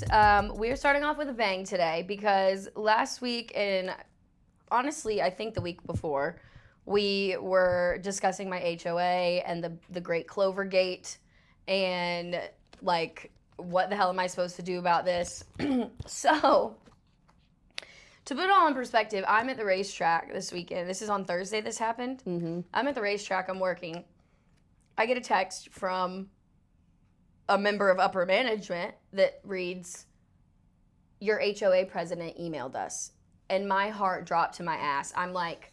weeds. We're starting off with a bang today because last week, and honestly, I think the week before, we were discussing my HOA and the Great Clover Gate and, like, what the hell am I supposed to do about this? So, to put it all in perspective, I'm at the racetrack this weekend. This is on Thursday this happened. Mm-hmm. I'm at the racetrack. I'm working. I get a text from a member of upper management that reads, "Your HOA president emailed us." And my heart dropped to my ass. I'm like,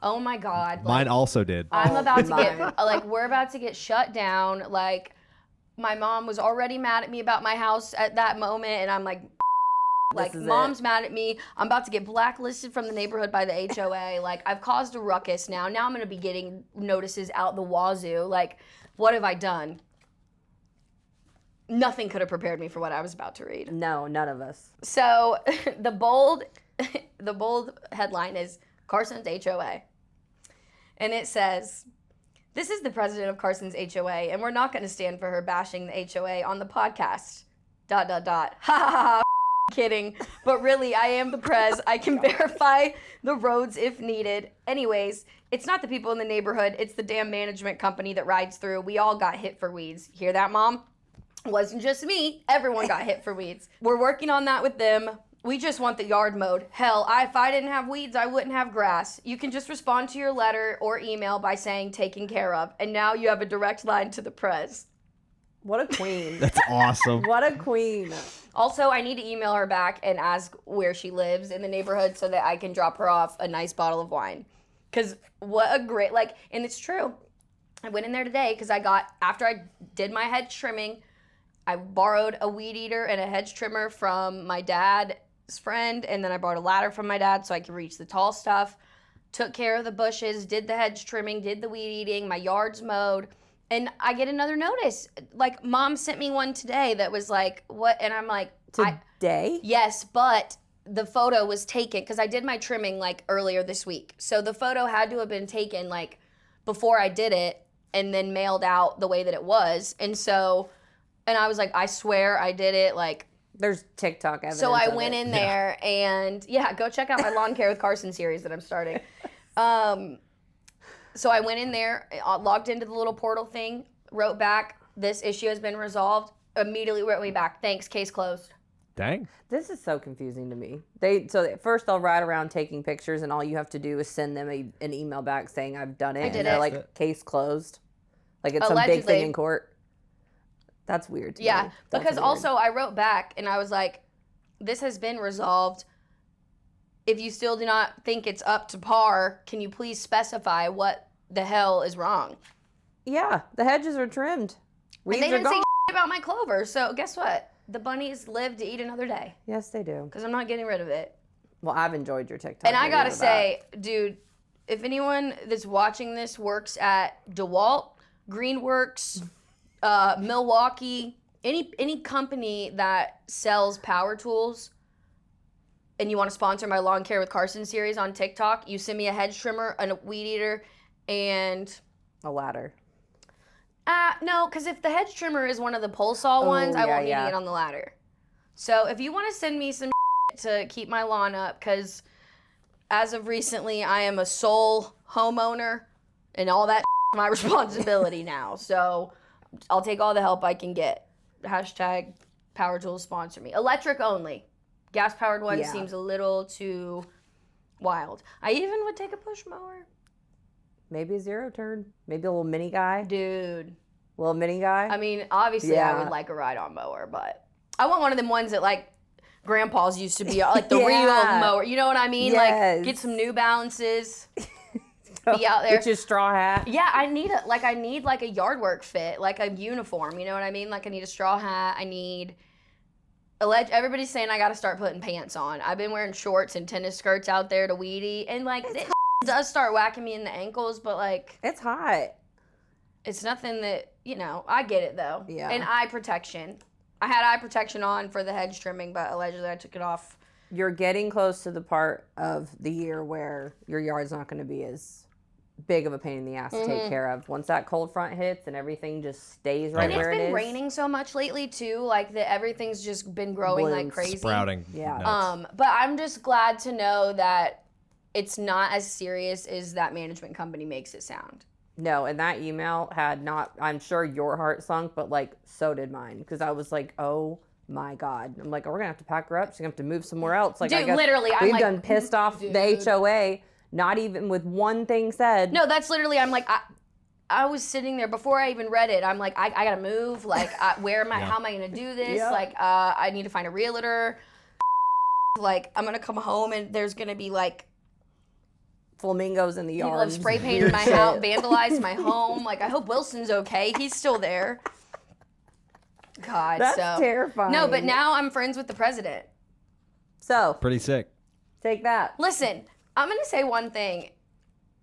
oh my God. Mine like, also did. I'm about to get, like, we're about to get shut down. Like, my mom was already mad at me about my house at that moment. And I'm like, mom's mad at me. I'm about to get blacklisted from the neighborhood by the HOA. Like, I've caused a ruckus now. Now I'm going to be getting notices out the wazoo. Like, what have I done? Nothing could have prepared me for what I was about to read. No, none of us. So the bold headline is Karsyn's HOA. And it says, "This is the president of Karsyn's HOA, and we're not going to stand for her bashing the HOA on the podcast. ... Ha ha ha. Kidding. But really, I am the prez. I can verify the roads if needed. Anyways, it's not the people in the neighborhood. It's the damn management company that rides through. We all got hit for weeds. Hear that, Mom? Wasn't just me. Everyone got hit for weeds. We're working on that with them. We just want the yard mowed. Hell, if I didn't have weeds, I wouldn't have grass. You can just respond to your letter or email by saying taken care of. And now you have a direct line to the prez." What a queen. That's awesome. What a queen. Also, I need to email her back and ask where she lives in the neighborhood so that I can drop her off a nice bottle of wine. Because what a great, like, and it's true. I went in there today because after I did my hedge trimming, I borrowed a weed eater and a hedge trimmer from my dad's friend, and then I borrowed a ladder from my dad so I could reach the tall stuff. Took care of the bushes, did the hedge trimming, did the weed eating, my yard's mowed. And I get another notice. Like, Mom sent me one today that was like, what? And I'm like, Today? Yes, but the photo was taken because I did my trimming like earlier this week. So the photo had to have been taken like before I did it and then mailed out the way that it was. And I was like, I swear I did it. Like, there's TikTok evidence. So I went in there and go check out my Lawn Care with Karsyn series that I'm starting. So I went in there, logged into the little portal thing, wrote back, "This issue has been resolved." Immediately wrote me back, "Thanks, case closed." Dang. This is so confusing to me. So first they'll ride around taking pictures, and all you have to do is send them an email back saying I've done it. I did and they're it. like, case closed. Like it's some big thing in court. That's weird to me. Yeah, That's because weird. also I wrote back and I was like, "This has been resolved. If you still do not think it's up to par, can you please specify what the hell is wrong?" Yeah, the hedges are trimmed. Weeds and they didn't are say gone. about my clover, so guess what? The bunnies live to eat another day Yes, they do. because I'm not getting rid of it. Well, I've enjoyed your TikTok. And I video gotta of that. say, dude, if anyone that's watching this works at DeWalt, Greenworks, Milwaukee, any company that sells power tools, and you want to sponsor my Lawn Care with Karsyn series on TikTok, you send me a hedge trimmer, a weed eater, and a ladder. no, because if the hedge trimmer is one of the pole saw ones, I won't need to get on the ladder. So if you want to send me some to keep my lawn up, because as of recently, I am a sole homeowner, and all that is my responsibility now. So I'll take all the help I can get. Hashtag power tools sponsor me. Electric only. Gas-powered one seems a little too wild. I even would take a push mower. Maybe a zero turn. Maybe a little mini guy. Dude. Little mini guy. I mean, obviously I would like a ride-on mower, but I want one of them ones that like grandpa's used to be, like the real mower. You know what I mean? Yes. Like get some New Balances, be out there. Get your straw hat. Yeah, I need like a yard work fit, like a uniform. You know what I mean? Like I need a straw hat. I need Elledge. Everybody's saying I got to start putting pants on. I've been wearing shorts and tennis skirts out there to weedy, and like it does start whacking me in the ankles, but like it's hot. It's nothing that, I get it though. Yeah. And eye protection. I had eye protection on for the hedge trimming, but allegedly I took it off. You're getting close to the part of the year where your yard's not going to be as big of a pain in the ass to take care of. Once that cold front hits and everything just stays right where it is. And it's been raining so much lately too, like that everything's just been growing like crazy. Sprouting. Yeah. Nuts. But I'm just glad to know that it's not as serious as that management company makes it sound. No, and that email had not, I'm sure your heart sunk, but like so did mine. Because I was like, oh my God. I'm like, oh, we're going to have to pack her up. She's going to have to move somewhere else. Like, Dude, I guess literally, I'm we've like, done pissed off the HOA, not even with one thing said. No, that's literally, I'm like, I was sitting there before I even read it. I'm like, I got to move. Like, where am I, how am I going to do this? Yeah. Like, I need to find a realtor. Like, I'm going to come home and there's going to be like, Flamingos in the people yard. have spray painted my house, vandalized my home. Like, I hope Wilson's okay. He's still there. God, That's terrifying. No, but now I'm friends with the president. So, Pretty sick. take that. Listen, I'm going to say one thing.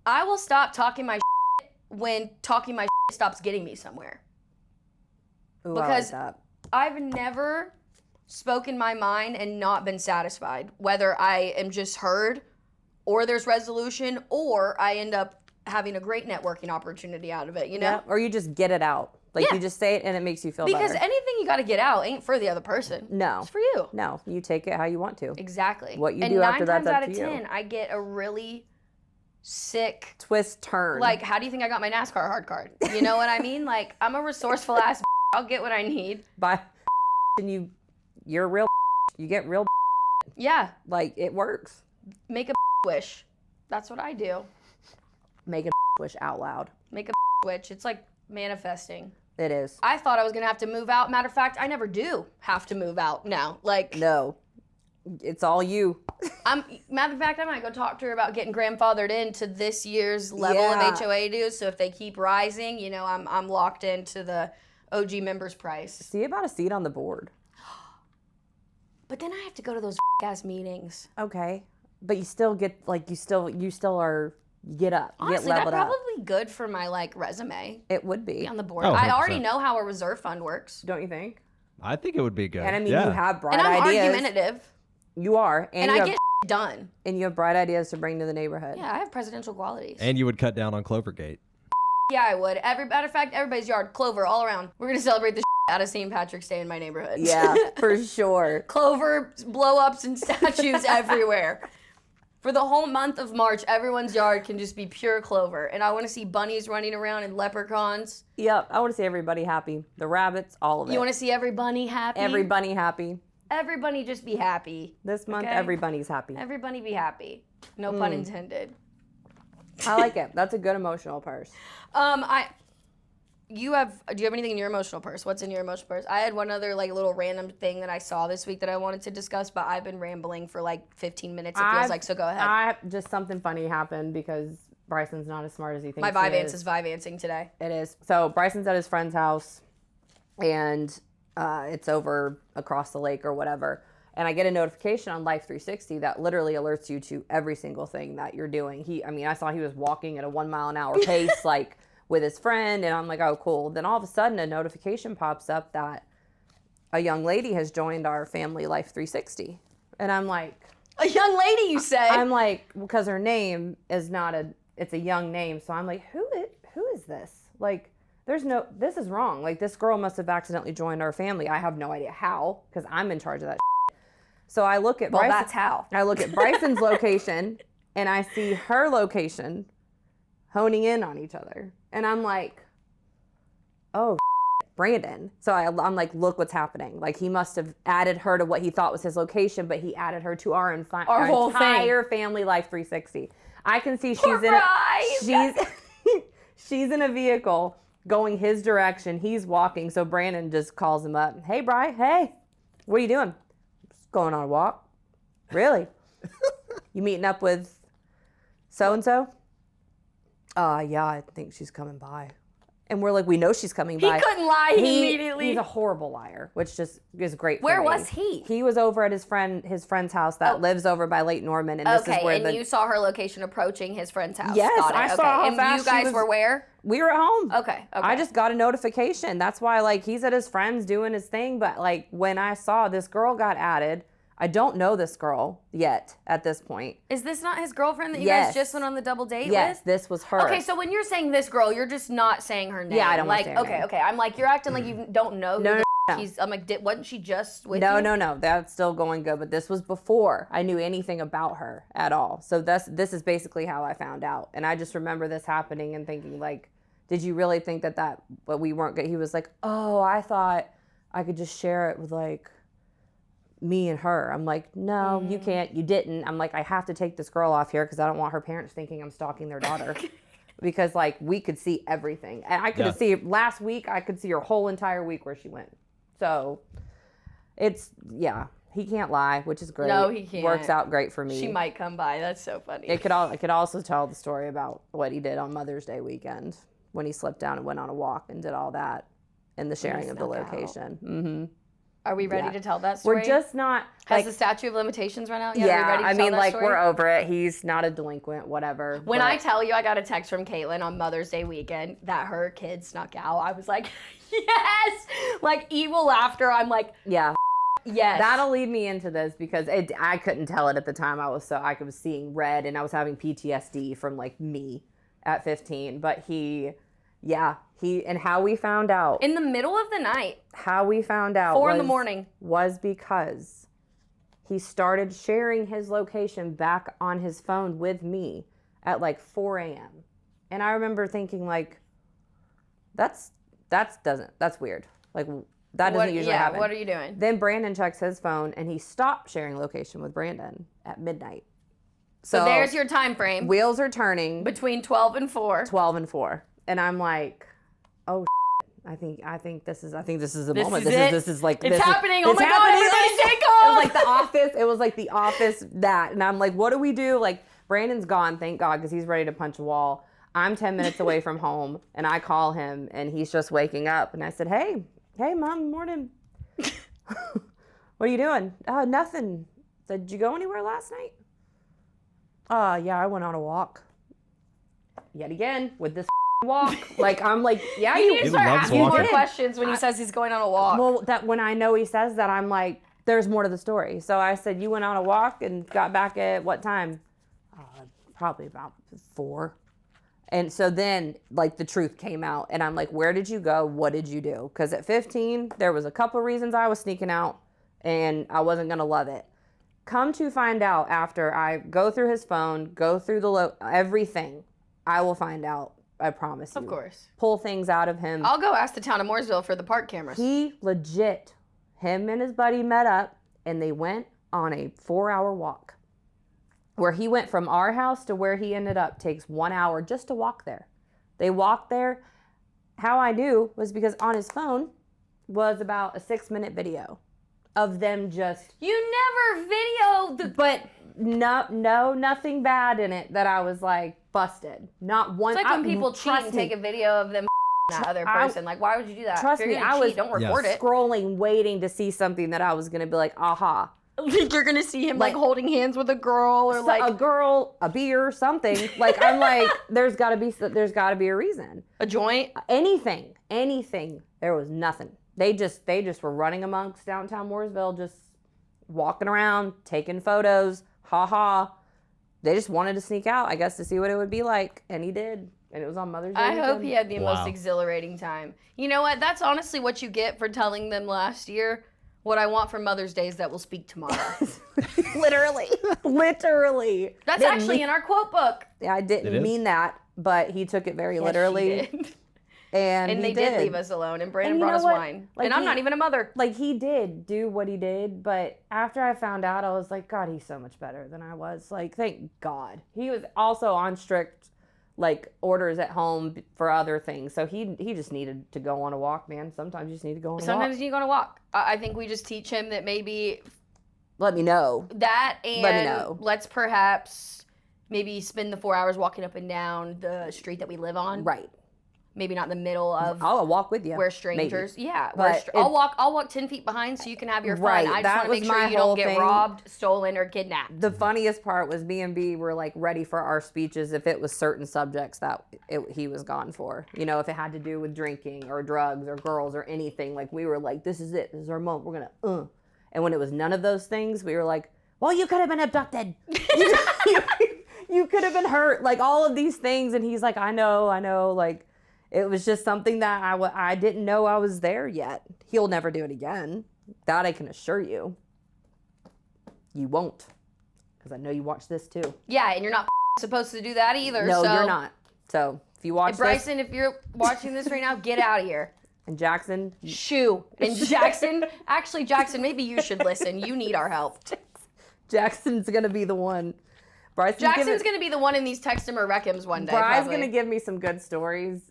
I will stop talking my shit when talking my shit stops getting me somewhere. Ooh, Because I like that. I've never spoken my mind and not been satisfied, whether I am just heard or there's resolution or I end up having a great networking opportunity out of it, you know? Yeah. Or you just get it out. Like, Yeah. you just say it and it makes you feel Because better. anything you got to get out ain't for the other person. No. It's for you. No, you take it how you want to. Exactly. What you and do after 9 that's times up out of to you. 10, I get a really sick, Twist, turn. like, how do you think I got my NASCAR hard card? You know what I mean? Like, I'm a resourceful ass. I'll get what I need. By and you're real. You get real. Yeah. Like, it works. Make a wish. That's what I do. Make a wish out loud. Make a wish. It's like manifesting. It is. I thought I was going to have to move out. Matter of fact, I never do have to move out now. Like, No. It's all you. matter of fact, I might go talk to her about getting grandfathered into this year's level Yeah. of HOA dues. So if they keep rising, you know, I'm locked into the OG members price. See about a seat on the board. But then I have to go to those ass meetings. Okay. But you still get, like, you still are, you get up. You Honestly, get that's leveled up. probably good for my, like, resume. It would be. Be on the board. Oh, I already 100%. know how a reserve fund works. Don't you think? I think it would be good. And I mean, yeah. you have bright And I'm ideas. argumentative. You are. And you I have, get done. and you have bright ideas to bring to the neighborhood. Yeah, I have presidential qualities. And you would cut down on Clovergate. Yeah, I would. Matter of fact, everybody's yard, clover, all around. We're going to celebrate the out of St. Patrick's Day in my neighborhood. Yeah, for sure. Clover, blow-ups, and statues everywhere. For the whole month of March, everyone's yard can just be pure clover. And I want to see bunnies running around and leprechauns. Yep. I want to see everybody happy. The rabbits, all of it. You want to see every bunny happy? every bunny happy. Every bunny just be happy. This month, Okay. every bunny's happy. Every bunny be happy. No pun intended. I like it. That's a good emotional purse. Do you have anything in your emotional purse? What's in your emotional purse? I had one other like little random thing that I saw this week that I wanted to discuss, but I've been rambling for like 15 minutes. It feels like, so go ahead. Just something funny happened because Bryson's not as smart as he thinks. My he Vivance is Vivancing today. It is. So Bryson's at his friend's house, and it's over across the lake or whatever. And I get a notification on Life 360 that literally alerts you to every single thing that you're doing. I saw he was walking at a 1 mile an hour pace, like with his friend, and I'm like, oh, cool. Then all of a sudden, a notification pops up that a young lady has joined our family Life 360, and I'm like, A young lady, you say? I'm like, because her name is it's a young name, so I'm like, who is this? Like, this is wrong. Like, this girl must have accidentally joined our family. I have no idea how, because I'm in charge of that. So I look at Bryson. that's how. I look at Bryson's location, and I see her location honing in on each other. And I'm like, oh, Brandon. So I'm like, look what's happening. Like, he must have added her to what he thought was his location, but he added her to our whole entire family Life 360. I can see she's in a vehicle going his direction. He's walking. So Brandon just calls him up. Hey, Bri. Hey, what are you doing? Just going on a walk. Really? You meeting up with so-and-so? Yeah, I think she's coming by. And we're like, we know she's coming by. He couldn't lie immediately. He's a horrible liar, which just is great for Where me. was he? He was over at his friend's house that lives over by Lake Norman, and this is Okay, where and you saw her location approaching his friend's house. Yes, Got it. I Okay. saw how And fast you she guys was- were where? we were at home. Okay. I just got a notification. That's why, like, he's at his friend's doing his thing. But, like, when I saw this girl got added, I don't know this girl yet at this point. Is this not his girlfriend that you guys just went on the double date with? Yes, this was her. Okay, so when you're saying this girl, you're just not saying her name. Yeah, I don't like, want to say her name. Okay. I'm like, you're acting like you don't know who No. I'm like, wasn't she just with you? No. That's still going good. But this was before I knew anything about her at all. So this is basically how I found out. And I just remember this happening and thinking, like, did you really think but we weren't good? He was like, oh, I thought I could just share it with, like, me and her. I'm like, no, you can't. You didn't. I'm like, I have to take this girl off here because I don't want her parents thinking I'm stalking their daughter. Because, like, we could see everything. And I could see, last week, I could see her whole entire week where she went. So, he can't lie, which is great. No, he can't. Works out great for me. She might come by. That's so funny. I could also tell the story about what he did on Mother's Day weekend when he slipped down and went on a walk and did all that and the sharing of the location. Mm-hmm. Are we ready to tell that story? We're just not. Has the statute of limitations run out yet? Yeah, Are we ready to tell that story? we're over it. He's not a delinquent, whatever. When I tell you I got a text from Caitlin on Mother's Day weekend that her kid snuck out, I was like, yes! Like, evil laughter. I'm like, yeah. Yes. That'll lead me into this because I couldn't tell it at the time. I was seeing red and I was having PTSD from, like, me at 15. But and how we found out. In the middle of the night. How we found out. 4 a.m. Was because he started sharing his location back on his phone with me at like 4 a.m. And I remember thinking, like, that's weird. Like, that doesn't usually happen. What are you doing? Then Brandon checks his phone and he stopped sharing location with Brandon at midnight. So there's your time frame. Wheels are turning. Between 12 and 4. 12 and 4. And I'm like, oh, I think this is the moment. This is like it's happening. Oh my God, happening. everybody take It was off. like The Office. It was like The Office that. And I'm like, what do we do? Like, Brandon's gone, thank God, because he's ready to punch a wall. I'm 10 minutes away from home and I call him and he's just waking up. And I said, hey, Mom, morning. What are you doing? Nothing. Said, did you go anywhere last night? Yeah, I went on a walk. Yet again, with this walk. Like, I'm like, yeah, you need to start loves asking more walking. questions when he says he's going on a walk. Well, that when I know he says that, I'm like, there's more to the story. So I said, you went on a walk and got back at what time? Probably about 4. And so then, like, the truth came out. And I'm like, where did you go? What did you do? Because at 15, there was a couple reasons I was sneaking out. And I wasn't going to love it. Come to find out, after I go through his phone, go through everything, I will find out. I promise you. Of course. Pull things out of him. I'll go ask the town of Mooresville for the park cameras. Him and his buddy met up, and they went on a 4-hour walk. Where he went from our house to where he ended up takes 1 hour just to walk there. They walked there. How I knew was because on his phone was about a 6-minute video of them just... You never videoed But no, nothing bad in it that I was like, busted. Not one... It's like when people cheat and take a video of them that other person. Like, why would you do that? Trust if you're me, gonna I was don't report it. Scrolling, waiting to see something that I was going to be like, aha. Like, you're gonna see him like holding hands with a girl or like a girl, a beer, something. Like, I'm like, there's got to be a reason. a joint. Anything. There was nothing. They just were running amongst downtown Mooresville, just walking around, taking photos. Ha ha. They just wanted to sneak out, I guess, to see what it would be like, and he did. And it was on Mother's Day. I hope he had the Wow. most exhilarating time. You know what? That's honestly what you get for telling them last year. What I want for Mother's Day is that we'll speak tomorrow. Literally. That's actually in our quote book. I It didn't is? mean that, but he took it very Yes, literally. he did. And And he they did leave us alone, and Brandon And you brought know us what? wine. Like, and I'm he- not even a mother. Like, he did do what he did, but after I found out, I was like, God, he's so much better than I was. Like, thank God. He was also on strict, like, orders at home for other things. So he just needed to go on a walk, man. Sometimes you just need to go on a Sometimes walk. you go on a walk. I think we just teach him that maybe Let me know. that and Let me know. let's perhaps maybe spend the 4 hours walking up and down the street that we live on. Right. Maybe not in the middle of I'll walk with you. where strangers. maybe. Yeah. But I'll walk 10 feet behind so you can have your fun. Right, I just that want to make was sure my you don't whole get thing. robbed, stolen, or kidnapped. The funniest part was me and B were like ready for our speeches if it was certain subjects that he was gone for. You know, if it had to do with drinking or drugs or girls or anything, like we were like, this is it. This is our moment. We're going to, And when it was none of those things, we were like, well, you could have been abducted. You could have been hurt. Like all of these things. And he's like, I know. Like it was just something that I didn't know I was there yet. He'll never do it again. That I can assure you. You won't. Because I know you watch this too. Yeah, and you're not supposed to do that either. No, so. you're not. So if you watch Bryson, if you're watching this right now, get out of here. And Jackson. Shoo. And Jackson, actually, Jackson, maybe you should listen. You need our help. Jackson's going to be the one. Jackson's going to be the one in these Textum or Recums one day. Bry's going to give me some good stories.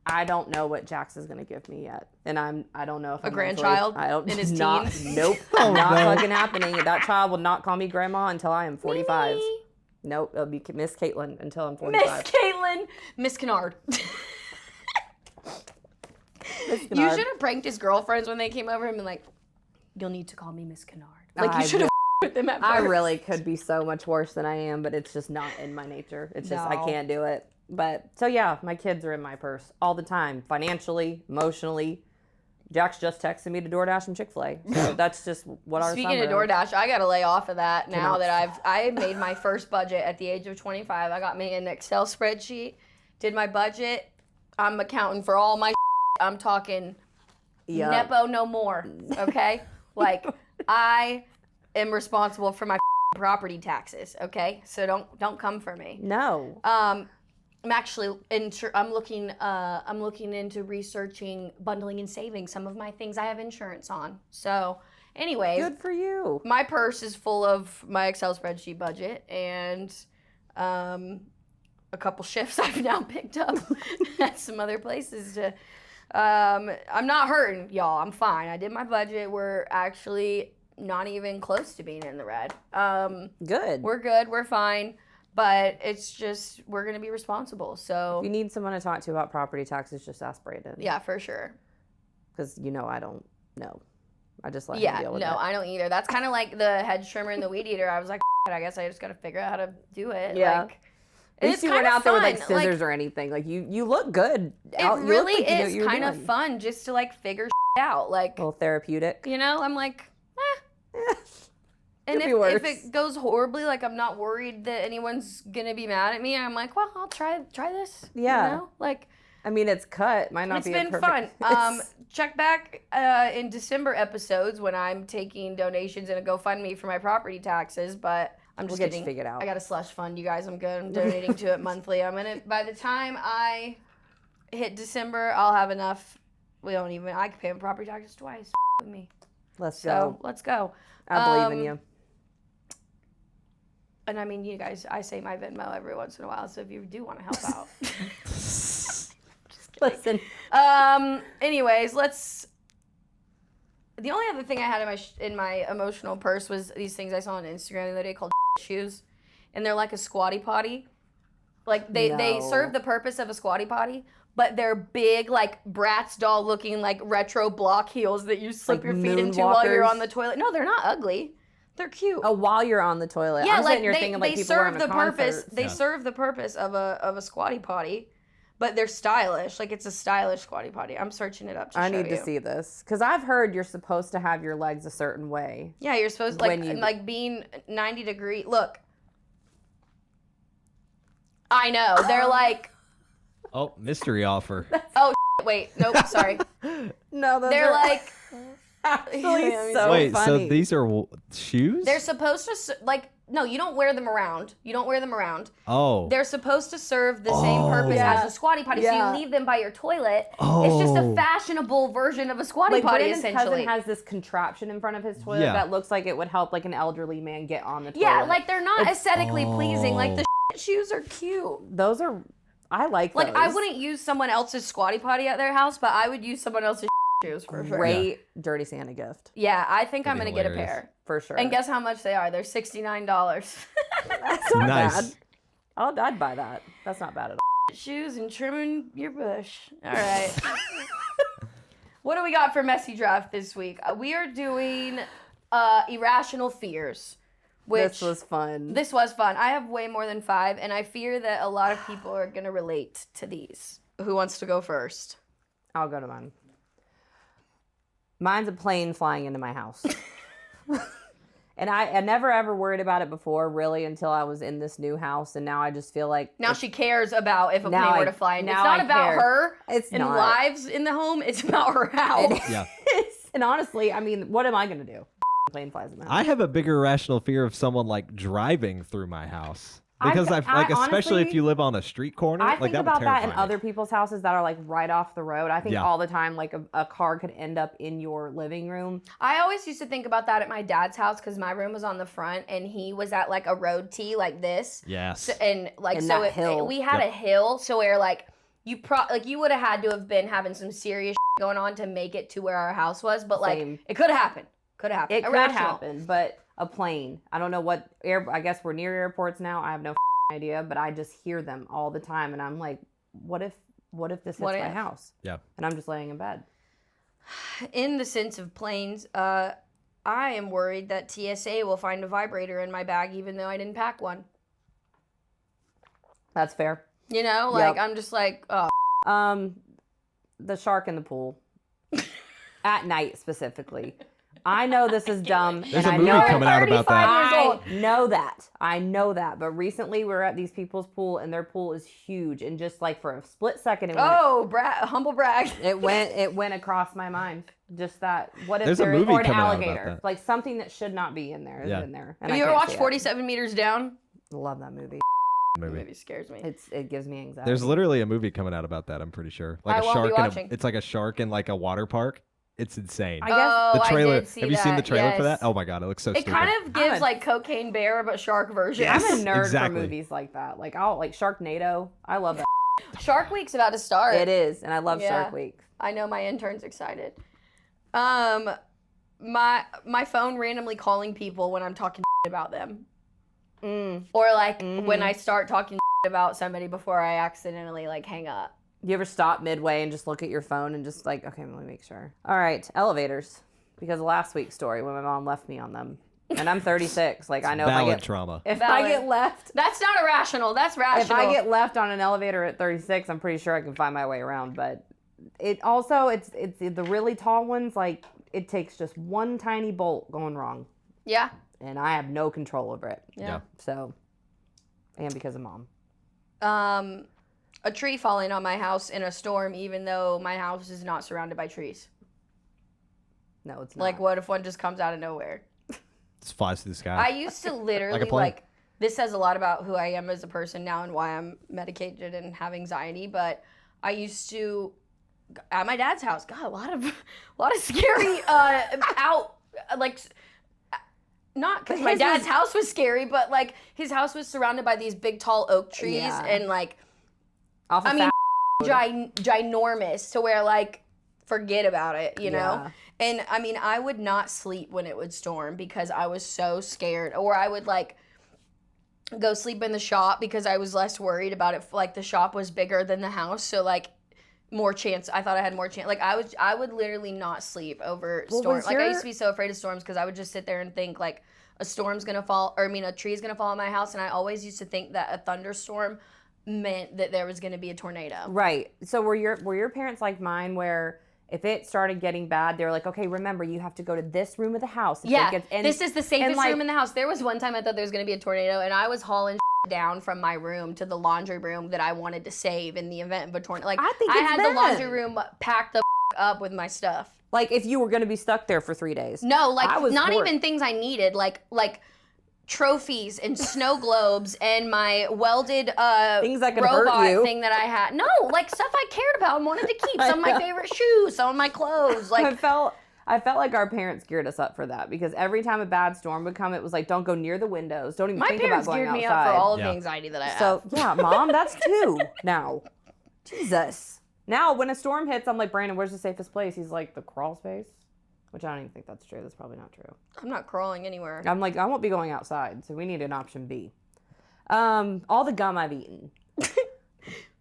I don't know what Jax is going to give me yet. And I don't know if I'm grandchild in his teens? Nope. Not fucking happening. That child will not call me grandma until I am 45. Me. Nope. It'll be Miss Caitlin until I'm 45. Miss Caitlin. Miss Kennard. You should have pranked his girlfriends when they came over and been like, you'll need to call me Miss Kennard. Like, you should have with them at first. I really could be so much worse than I am, but it's just not in my nature. It's just, I can't do it. But, so yeah, my kids are in my purse all the time, financially, emotionally. Jax just texted me to DoorDash from Chick-fil-A. So that's just what our Speaking of DoorDash, I got to lay off of that now that I made my first budget at the age of 25. I got me an Excel spreadsheet, did my budget. I'm accounting for all my I'm talking Nepo no more, okay? Like, I am responsible for my property taxes, okay? So don't come for me. No. I'm actually I'm looking into researching bundling and saving some of my things I have insurance on. So, anyways, good for you. My purse is full of my Excel spreadsheet budget and a couple shifts I've now picked up at some other places to. I'm not hurting, y'all. I'm fine. I did my budget. We're actually not even close to being in the red. Good. We're good. We're fine. But it's just, we're going to be responsible. So if you need someone to talk to about property taxes, just ask Brayden. Yeah, for sure. Because I don't know. I just let him deal with it. Yeah, no, I don't either. That's kind of like the hedge trimmer and the weed eater. I was like, I guess I just got to figure out how to do it. Yeah. Like, at least you weren't out there with like scissors or anything. Like you look good. It really is kind of fun just to like figure out. Like a little therapeutic. I'm like, And if it goes horribly, like I'm not worried that anyone's gonna be mad at me. I'm like, well, I'll try this. Yeah. Like. I mean, it's cut. Might not be. It's been fun. Check back in December episodes when I'm taking donations and a GoFundMe for my property taxes, but. I'm just get you figured out. I got a slush fund, you guys. I'm good. I'm donating to it monthly. By the time I hit December, I'll have enough. I can pay my property taxes twice. With me. Let's go. Let's go. I believe in you. And I mean, you guys, I say my Venmo every once in a while, so if you do want to help out. Just kidding. Listen. Anyways, the only other thing I had in my emotional purse was these things I saw on Instagram the other day called shoes, and they're like a Squatty Potty. Like they serve the purpose of a Squatty Potty, but they're big, like Bratz doll looking, like retro block heels that you slip your feet into while you're on the toilet. No, they're not ugly. They're cute. Oh, while you're on the toilet. Yeah, I'm like they serve the purpose. Concert. They serve the purpose of a Squatty Potty. But they're stylish. Like, it's a stylish Squatty Potty. I'm searching it up to show you. I need to see this. Because I've heard you're supposed to have your legs a certain way. Yeah, you're supposed to, like being 90 degree. Look. I know. They're like. Oh, mystery offer. Oh, wait. Nope, sorry. No, they're like. Actually so Wait, funny. so these are shoes? They're supposed to, like, no, you don't wear them around. Oh. They're supposed to serve the same purpose as a Squatty Potty, so you leave them by your toilet. Oh. It's just a fashionable version of a Squatty Potty, Brandon's essentially. cousin has this contraption in front of his toilet that looks like it would help like an elderly man get on the toilet. Yeah, like they're not aesthetically pleasing. Like the shoes are cute. Those are, I like those. Like I wouldn't use someone else's Squatty Potty at their house, but I would use someone else's shoes for sure. Great dirty Santa gift. Yeah, I think I'm going to get a pair. For sure. And guess how much they are? They're $69. That's not Nice. bad. I'd buy that. That's not bad at all. Shoes and trimming your bush. All right. What do we got for Messy Draft this week? We are doing irrational fears. This was fun. This was fun. I have way more than 5, and I fear that a lot of people are going to relate to these. Who wants to go first? I'll go to mine. Mine's a plane flying into my house. And I never ever worried about it before, really, until I was in this new house, and now I just feel like now she cares about if a plane were to fly. And it's not about her and lives in the home. It's about her house. Yeah. And honestly, I mean, what am I gonna do? Plane flies in my house. I have a bigger irrational fear of someone like driving through my house. Because I like, especially honestly, if you live on a street corner, I like think that about would that terrify in me. other people's houses that are like right off the road. I think all the time, like a car could end up in your living room. I always used to think about that at my dad's house because my room was on the front and he was at like a road T like this. Yes. So, and like And so that hill. we had a hill, so where like you would have had to have been having some serious going on to make it to where our house was, but like Same. it could have happened. Could have happened. It could happen, but a plane. I don't know what I guess we're near airports now. I have no idea, but I just hear them all the time, and I'm like, what if this hits my house? Yeah. And I'm just laying in bed. In the sense of planes, I am worried that TSA will find a vibrator in my bag even though I didn't pack one. That's fair. You know, like Yep. I'm just like, oh. The shark in the pool. At night specifically. I know this is dumb. There's and a movie coming out about that. I know that. But recently we were at these people's pool and their pool is huge. And just like for a split second, Humble brag. it went across my mind. Just that. What if There's a there is movie or an coming out about alligator? that. Like something that should not be in there is in there. And Have you ever watched 47 Meters Down? Love that movie. The movie scares me. It gives me anxiety. There's literally a movie coming out about that, I'm pretty sure. Like I won't be watching. it's like a shark in like a water park. It's insane. I guess the trailer. I did see have you seen the that, trailer for yes. that? Oh my god, it looks so It stupid. kind of gives like Cocaine Bear but shark version. Yes. I'm a nerd exactly. for movies like that. Like Sharknado. I love that. Shark Week's about to start. It is, and I love Yeah. Shark Week. I know my intern's excited. My phone randomly calling people when I'm talking about them. Or like when I start talking about somebody before I accidentally like hang up. You ever stop midway and just look at your phone and just like, okay, let me make sure. All right, elevators. Because of last week's story when my mom left me on them. And I'm 36. Like, I know Valid trauma. if Valid. I get left, That's not irrational. That's rational. if I get left on an elevator at 36, I'm pretty sure I can find my way around. But it also, it's the really tall ones, like, it takes just one tiny bolt going wrong. Yeah. And I have no control over it. Yeah. So, and because of mom. A tree falling on my house in a storm, even though my house is not surrounded by trees. No, it's not. Like, what if one just comes out of nowhere? Just flies through the sky. I used to literally, plane. like, this says a lot about who I am as a person now and why I'm medicated and have anxiety, but I used to, at my dad's house, God, a lot of scary, not because my dad's house was scary, but, like, his house was surrounded by these big, tall oak trees Yeah. and, like, Off of ginormous to where, like, forget about it, you know? Yeah. And, I mean, I would not sleep when it would storm because I was so scared. Or I would, like, go sleep in the shop because I was less worried about it. Like, the shop was bigger than the house. So, like, more chance. I thought I had more chance. Like, I would literally not sleep over storms. Like, I used to be so afraid of storms because I would just sit there and think, like, a tree's going to fall on my house. And I always used to think that a thunderstorm meant that there was going to be a tornado. Right. So were your parents like mine where if it started getting bad, they were like, okay, remember, you have to go to this room of the house. This is the safest room in the house. There was one time I thought there was going to be a tornado, and I was hauling down from my room to the laundry room that I wanted to save in the event of a tornado. Like, I had the laundry room packed the up with my stuff. Like, if you were going to be stuck there for 3 days. No, like, not even things I needed. Like trophies and snow globes and my welded things that could robot hurt you. thing that I had. No, like stuff I cared about and wanted to keep. Some of my favorite shoes, some of my clothes. Like, I felt like our parents geared us up for that because every time a bad storm would come, it was like, don't go near the windows. Don't even think about going outside. My parents geared me up for all of the anxiety that I have. So, yeah, Mom, that's 2 now. Jesus. Now, when a storm hits, I'm like, Brandon, where's the safest place? He's like, the crawl space. Which I don't even think that's true. That's probably not true. I'm not crawling anywhere. I'm like, I won't be going outside, so we need an option B. All the gum I've eaten.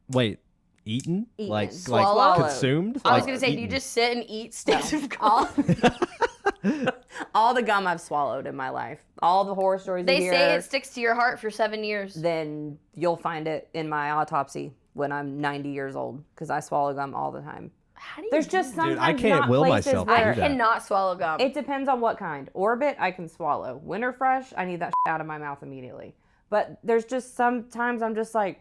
Wait, eaten? Like Swallowed. consumed? I was Like going to say, do you eaten? just sit and eat sticks of gum? All the gum I've swallowed in my life. All the horror stories They you hear. say it sticks to your heart for 7 years. Then you'll find it in my autopsy when I'm 90 years old because I swallow gum all the time. How do you There's do just that? sometimes I can't not will places myself to where I do that. cannot swallow gum. it depends on what kind. Orbit, I can swallow. Winter Fresh, I need that out of my mouth immediately. But there's just sometimes I'm just like,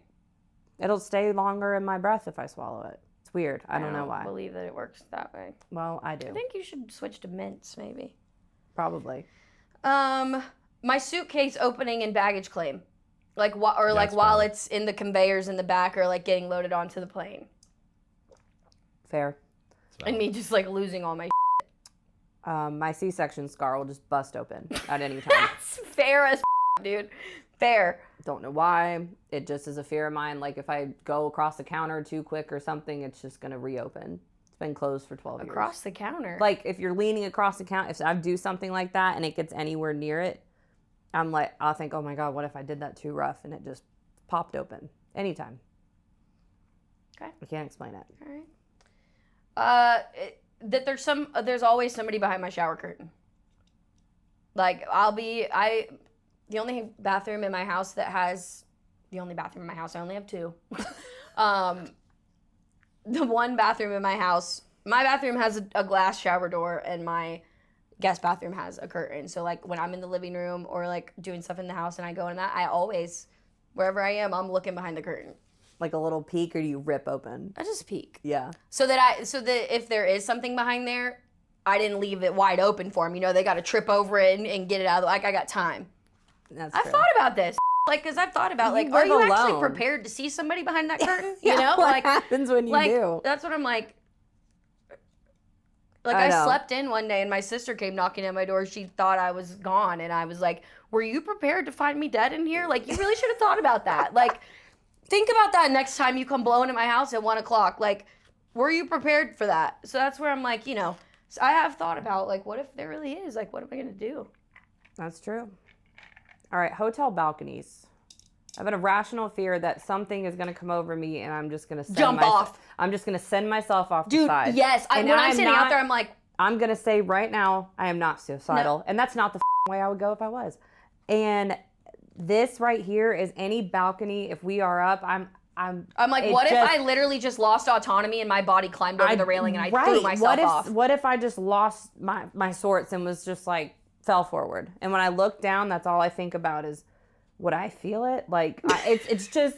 it'll stay longer in my breath if I swallow it. It's weird. I don't know why. I believe that it works that way. Well, I do. I think you should switch to mints, maybe. Probably. My suitcase opening and baggage claim, while it's in the conveyors in the back, or like getting loaded onto the plane, Fair. and me just like losing all my. My C-section scar will just bust open at any time. That's fair as dude. Fair. Don't know why. It just is a fear of mine. Like if I go across the counter too quick or something, it's just gonna reopen. It's been closed for 12 years. Across the counter. Like if you're leaning across the counter, if I do something like that and it gets anywhere near it, I'm like, I'll think, oh my God, what if I did that too rough and it just popped open? Anytime. Okay. I can't explain it. All right. There's always somebody behind my shower curtain. Like the only bathroom in my house, I only have two. The one bathroom in my house, my bathroom has a glass shower door, and my guest bathroom has a curtain. So like when I'm in the living room or like doing stuff in the house and I go in that, I always, wherever I am, I'm looking behind the curtain. Like a little peek, or do you rip open? I just peek. Yeah. So that if there is something behind there, I didn't leave it wide open for them. You know, they got to trip over it and get it out. Like I got time. That's I've true. thought about this. Like, because I've thought about, like, You are live you actually alone. prepared to see somebody behind that curtain? Yeah, You know? what Like, happens when you do? That's what I'm like. Like, I I know. slept in one day and my sister came knocking at my door. She thought I was gone. And I was like, were you prepared to find me dead in here? Like, you really should have thought about that. Like, think about that next time you come blowing at my house at 1 o'clock. Like, were you prepared for that? So that's where I'm like, you know, so I have thought about, like, what if there really is? Like, what am I going to do? That's true. All right, hotel balconies. I have an irrational fear that something is going to come over me and I'm just going to Jump off. I'm just going to send myself off the Dude, side. yes. And When I I'm am sitting not- out there, I'm like, I'm going to say right now, I am not suicidal. And that's not the way I would go if I was. And this right here is any balcony. If we are up, I'm like, it what if just- I literally just lost autonomy and my body climbed over the railing and I threw myself off? What if I just lost my sorts and was just like, fell forward? And when I look down, that's all I think about is, would I feel it? Like, it's just,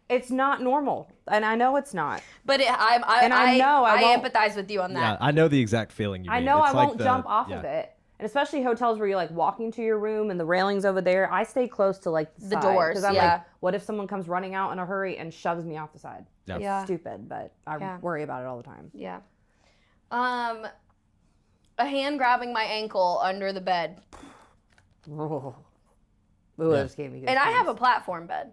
it's not normal. And I know it's not. But I won't- empathize with you on that. Yeah, I know the exact feeling you mean. I know It's I like won't jump off of it. And especially hotels where you're like walking to your room and the railing's over there. I stay close to like the The side, doors, because I'm yeah. like, what if someone comes running out in a hurry and shoves me off the side? Yeah. Yeah. Stupid, but I worry about it all the time. Yeah. A hand grabbing my ankle under the bed. Ooh, that just gave me And I goosebumps. have a platform bed.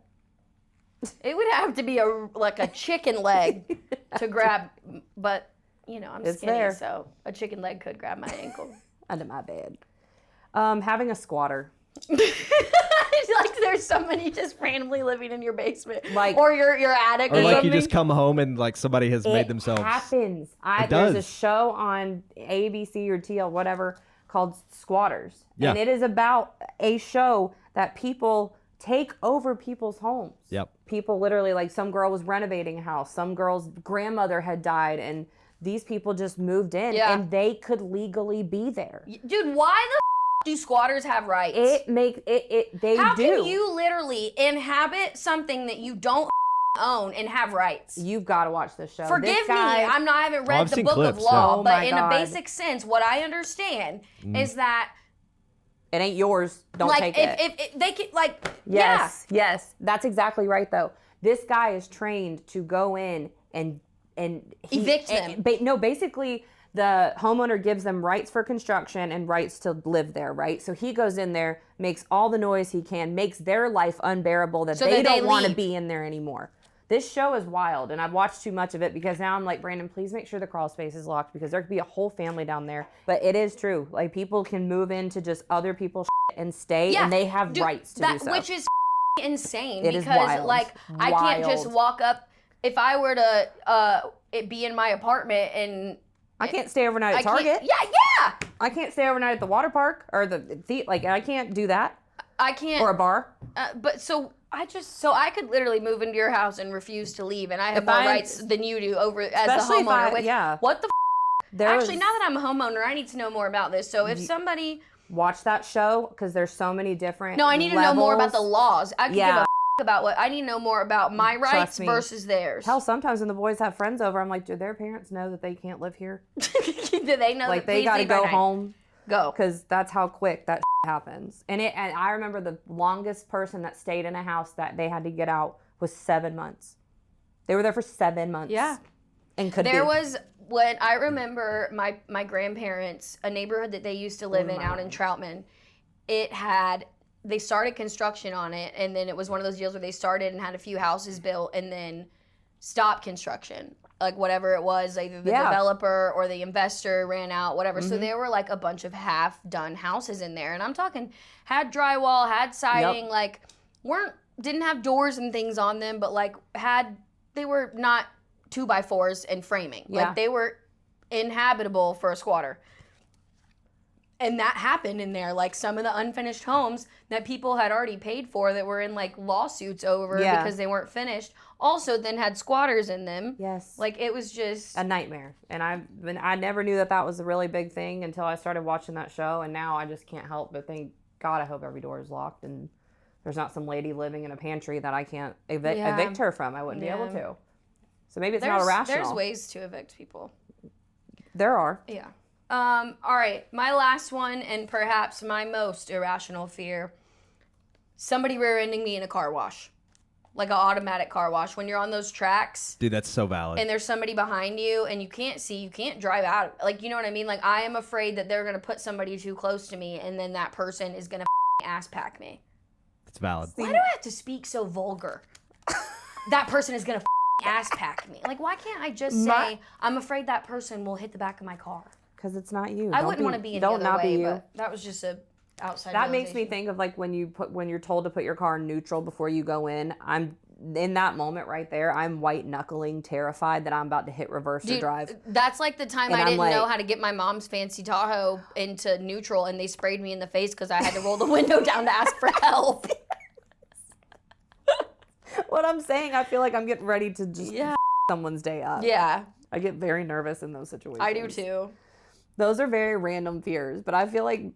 It would have to be a chicken leg to grab, but you know, I'm It's skinny, there. so a chicken leg could grab my ankle. under my bed. Having a squatter. It's like there's somebody just randomly living in your basement, Like- or your attic, Or or like something. you just come home and like somebody has made themselves. It happens. It There's a does. show on ABC or TL, whatever, called Squatters. Yeah. And it is about a show that people take over people's homes. Yep. People literally, like some girl was renovating a house. Some girl's grandmother had died and these people just moved in Yeah. and they could legally be there. Dude, why the do squatters have rights? They How do. can you literally inhabit something that you don't own and have rights? You've got to watch this show. Forgive This guy, me, I haven't read I've the seen book clips, of law, yeah. Oh but my in God. a basic sense, what I understand is that it ain't yours. Don't like take it. if they could like Yes, that's exactly right though. This guy is trained to go in and Evict them. Basically the homeowner gives them rights for construction and rights to live there, right? So he goes in there, makes all the noise he can, makes their life unbearable that So they that they don't want to leave. be in there anymore. This show is wild, and I've watched too much of it because now I'm like, Brandon, please make sure the crawl space is locked because there could be a whole family down there. But it is true. Like, people can move into just other people's and stay, and they have rights to do so. which is insane It is because wild. like I can't just Wild. walk up if I were to it be in my apartment and I can't stay overnight I at Target. can't, yeah, I can't stay overnight at the water park or like I can't do that I can't or a bar. but so So I could literally move into your house and refuse to leave, and I have If more I- rights than you do over as the Especially if homeowner. yeah. What the Actually, was- now that I'm a homeowner, I need to know more about this. So if somebody... Watch that show, because there's so many different No, I need to know more about the laws. I can give a about what... I need to know more about my rights me. versus theirs. Hell, sometimes when the boys have friends over, I'm like, do their parents know that they can't live here? Do they know Like, that they please got to leave by go night? home. Go. Because that's how quick that happens. And I remember the longest person that stayed in a house that they had to get out was 7 months. They were there for 7 months. Yeah. And could There was, when I remember my grandparents, a neighborhood that they used to live in out in Troutman, they started construction on it, and then it was one of those deals where they started and had a few houses built and then stopped construction. Like whatever it was, either the developer or the investor ran out, whatever. So there were like a bunch of half-done houses in there. And I'm talking, had drywall, had siding, like didn't have doors and things on them, but like they were not 2x4s and framing. Yeah. Like they were inhabitable for a squatter. And that happened in there. Like some of the unfinished homes that people had already paid for that were in like lawsuits over because they weren't finished, also then had squatters in them. Yes. Like it was just a nightmare. And I never knew that was a really big thing until I started watching that show. And now I just can't help but think, God, I hope every door is locked and there's not some lady living in a pantry that I can't evict her from. I wouldn't be able to. So maybe it's not irrational. There's ways to evict people. There are. Yeah. All right. My last one, and perhaps my most irrational fear, somebody rear-ending me in a car wash. Like an automatic car wash. When you're on those tracks. Dude, that's so valid. And there's somebody behind you, and you can't see, you can't drive out. Like, you know what I mean? Like, I am afraid that they're going to put somebody too close to me, and then that person is going to ass pack me. It's valid. Why do I have to speak so vulgar? That person is going to ass pack me. Like, why can't I just say, I'm afraid that person will hit the back of my car? Because it's not you. I wouldn't want to be in the other way, but that was just a outside That makes me realization. think of like when you're told to put your car in neutral before you go in. I'm in that moment right there. I'm white knuckling, terrified that I'm about to hit reverse or drive. That's like the time And I I'm didn't know like- how to get my mom's fancy Tahoe into neutral, and they sprayed me in the face because I had to roll the window down to ask for help. What I'm saying, I feel like I'm getting ready to just someone's day up. Yeah, I get very nervous in those situations. I do too. Those are very random fears, but I feel like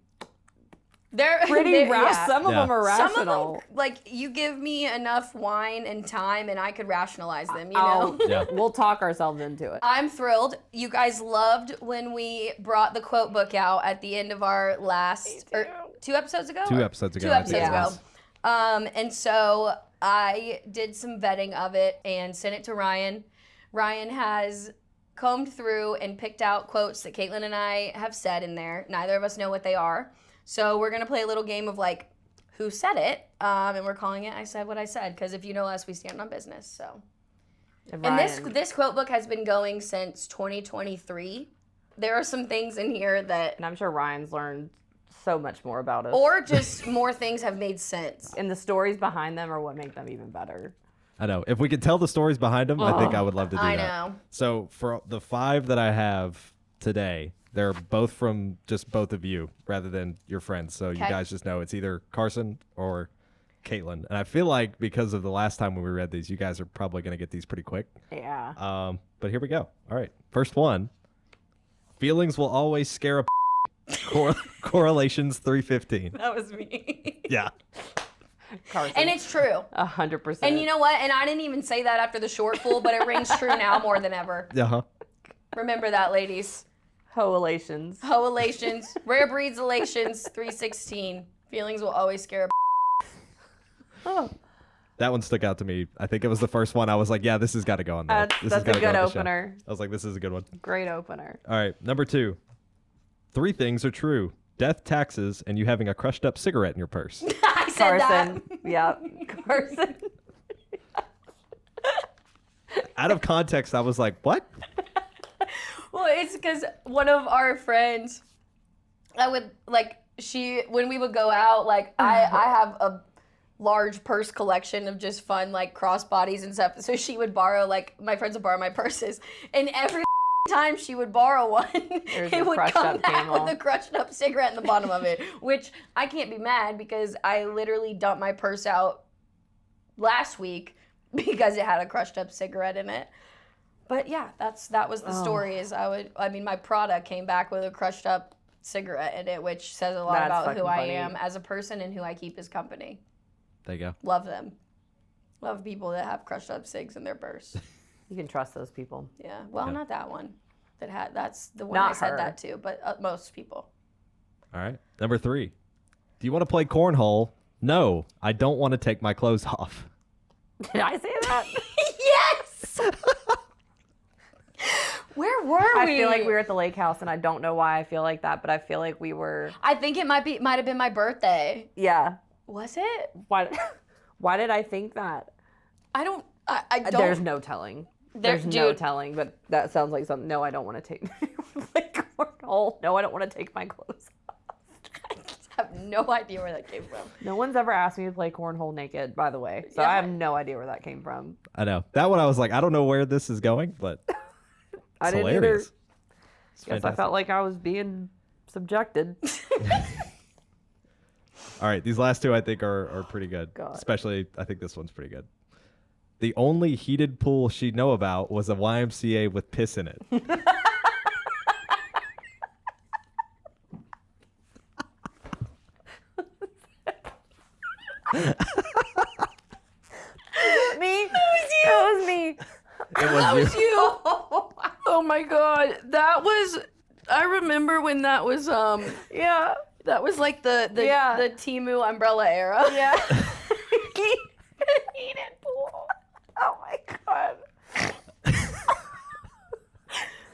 They're pretty yeah. some of them are rational. Some of them, like, you give me enough wine and time, and I could rationalize them, you know? Yeah. We'll talk ourselves into it. I'm thrilled. You guys loved when we brought the quote book out at the end of our last, or 2 episodes ago? 2 episodes ago. 2 I think episodes it ago. was. And so I did some vetting of it and sent it to Ryan. Ryan has combed through and picked out quotes that Caitlin and I have said in there. Neither of us know what they are. So we're going to play a little game of like, who said it? And we're calling it I Said What I Said, because if you know us, we stand on business. So. And this quote book has been going since 2023. There are some things in here that... And I'm sure Ryan's learned so much more about us. Or just more things have made sense. And the stories behind them are what make them even better. I know. If we could tell the stories behind them, I think I would love to do that. I know. So for the 5 that I have today, they're both from just both of you rather than your friends. So you guys just know it's either Karsyn or Caitlin. And I feel like because of the last time when we read these, you guys are probably going to get these pretty quick. Yeah. But here we go. All right. First one. Feelings will always scare a Correlations 3:15. That was me. Yeah. Karsyn. And it's true. 100%. And you know what? And I didn't even say that after the short fool, but it rings true now more than ever. Uh-huh. Remember that, ladies. Coalitions. Coalitions. Rare breeds elations 3:16. Feelings will always scare a Oh. That one stuck out to me. I think it was the first one. I was like, yeah, this has got to go on there. This has That's a gotta go good on the show. opener. I was like, this is a good one. Great opener. All right. Number 2. 3 things are true. Death, taxes, and you having a crushed up cigarette in your purse. I said Karsyn. Yep. Karsyn. Out of context, I was like, what? Well, it's because one of our friends, when we would go out, like, I have a large purse collection of just fun, like, crossbodies and stuff. So she would borrow, like, my friends would borrow my purses. And every time she would borrow one, it would come back with a crushed up cigarette in the bottom of it, which I can't be mad because I literally dump my purse out last week because it had a crushed up cigarette in it. But yeah, that was the story. Is my Prada came back with a crushed up cigarette in it, which says a lot about who I am as a person and who I keep as company. There you go. Love them. Love people that have crushed up cigs in their purse. You can trust those people. Yeah. Well, not that one. That's the one Not I said her. that to, but most people. All right. Number 3. Do you want to play cornhole? No, I don't want to take my clothes off. Did I say that? Yes! Where were we? I feel like we were at the lake house, and I don't know why I feel like that, but I feel like we were. I think it might have been my birthday. Yeah. Was it? Why did I think that? I don't. There's no telling. There's no telling, but that sounds like something. No, I don't want to take like cornhole. No, I don't want to take my clothes off. I have no idea where that came from. No one's ever asked me to play cornhole naked, by the way. So I have no idea where that came from. I know. That one I was like, I don't know where this is going, but I didn't hilarious. either. Guess I felt like I was being subjected. All right, these last 2 I think are pretty good. God. Especially, I think this one's pretty good. The only heated pool she'd know about was a YMCA with piss in it. Me? That was me. It was you. Oh my god, that was. I remember when that was. Yeah. That was like the Temu umbrella era. Yeah. Heated pool. Oh my god.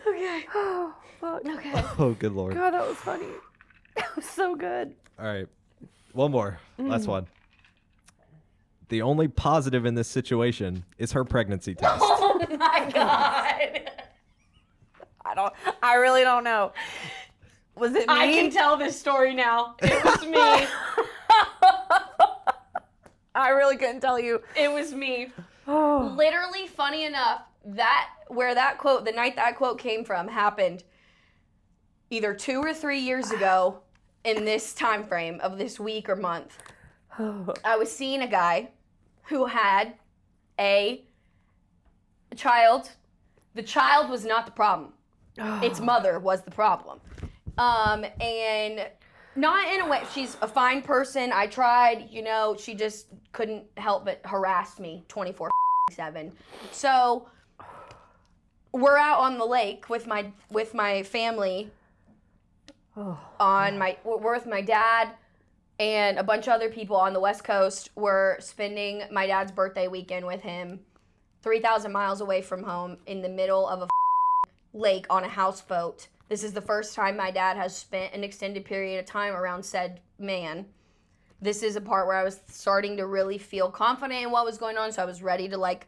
Okay. Oh, fuck. Okay. Oh, good Lord. God, that was funny. That was so good. All right. One more. Last one. The only positive in this situation is her pregnancy test. Oh my god. I really don't know. Was it me? I can tell this story now. It was me. I really couldn't tell you. It was me. Oh. Literally, funny enough, the night that quote came from happened either 2 or 3 years ago in this time frame of this week or month. I was seeing a guy who had a child. The child was not the problem. Its mother was the problem. And not in a way, she's a fine person. I tried, she just couldn't help but harass me 24/7. So we're out on the lake with my family. We're with my dad and a bunch of other people on the West Coast. We're spending my dad's birthday weekend with him 3,000 miles away from home in the middle of a lake on a houseboat. This is the first time my dad has spent an extended period of time around said man. This is a part where I was starting to really feel confident in what was going on, so I was ready to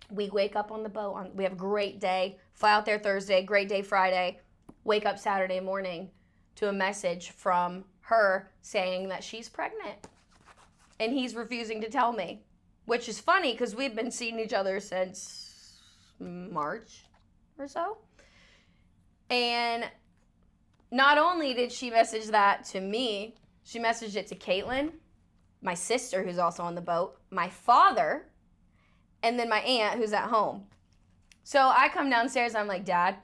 we wake up on the boat. We have a great day, fly out there Thursday, great day Friday, wake up Saturday morning to a message from her saying that she's pregnant. And he's refusing to tell me, which is funny because we've been seeing each other since March or so. And not only did she message that to me, she messaged it to Caitlin, my sister who's also on the boat, my father, and then my aunt who's at home. So I come downstairs and I'm like, Dad,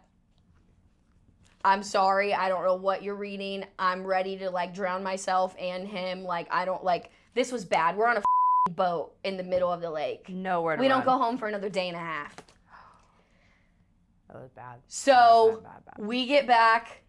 I'm sorry. I don't know what you're reading. I'm ready to drown myself and him. This was bad. We're on a boat in the middle of the lake. Nowhere to We run. don't go home for another day and a half. That was bad. So Bad. we get back.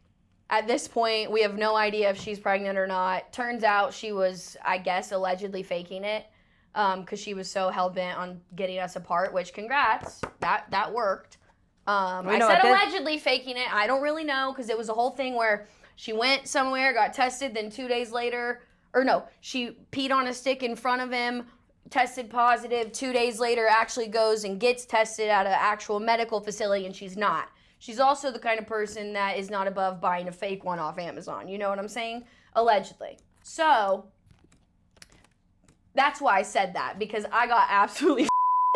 At this point, we have no idea if she's pregnant or not. Turns out she was, I guess, allegedly faking it because she was so hell-bent on getting us apart, which congrats. That worked. I said allegedly faking it. I don't really know because it was a whole thing where she went somewhere, got tested, then 2 days later, she peed on a stick in front of him, tested positive. 2 days later, actually goes and gets tested at an actual medical facility, and she's not. She's also the kind of person that is not above buying a fake one off Amazon. You know what I'm saying? Allegedly. So that's why I said that, because I got absolutely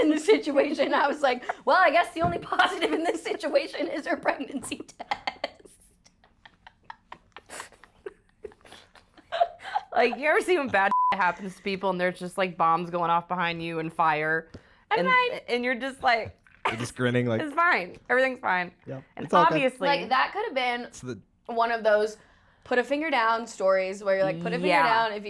in the situation. I was like, well, I guess the only positive in this situation is her pregnancy test. You ever see when bad happens to people and there's just like bombs going off behind you and fire. And you're just like... You're just grinning like... It's fine. Everything's fine. Yeah, and obviously... Like, that could have been one of those put a finger down stories where you're like, put a finger down if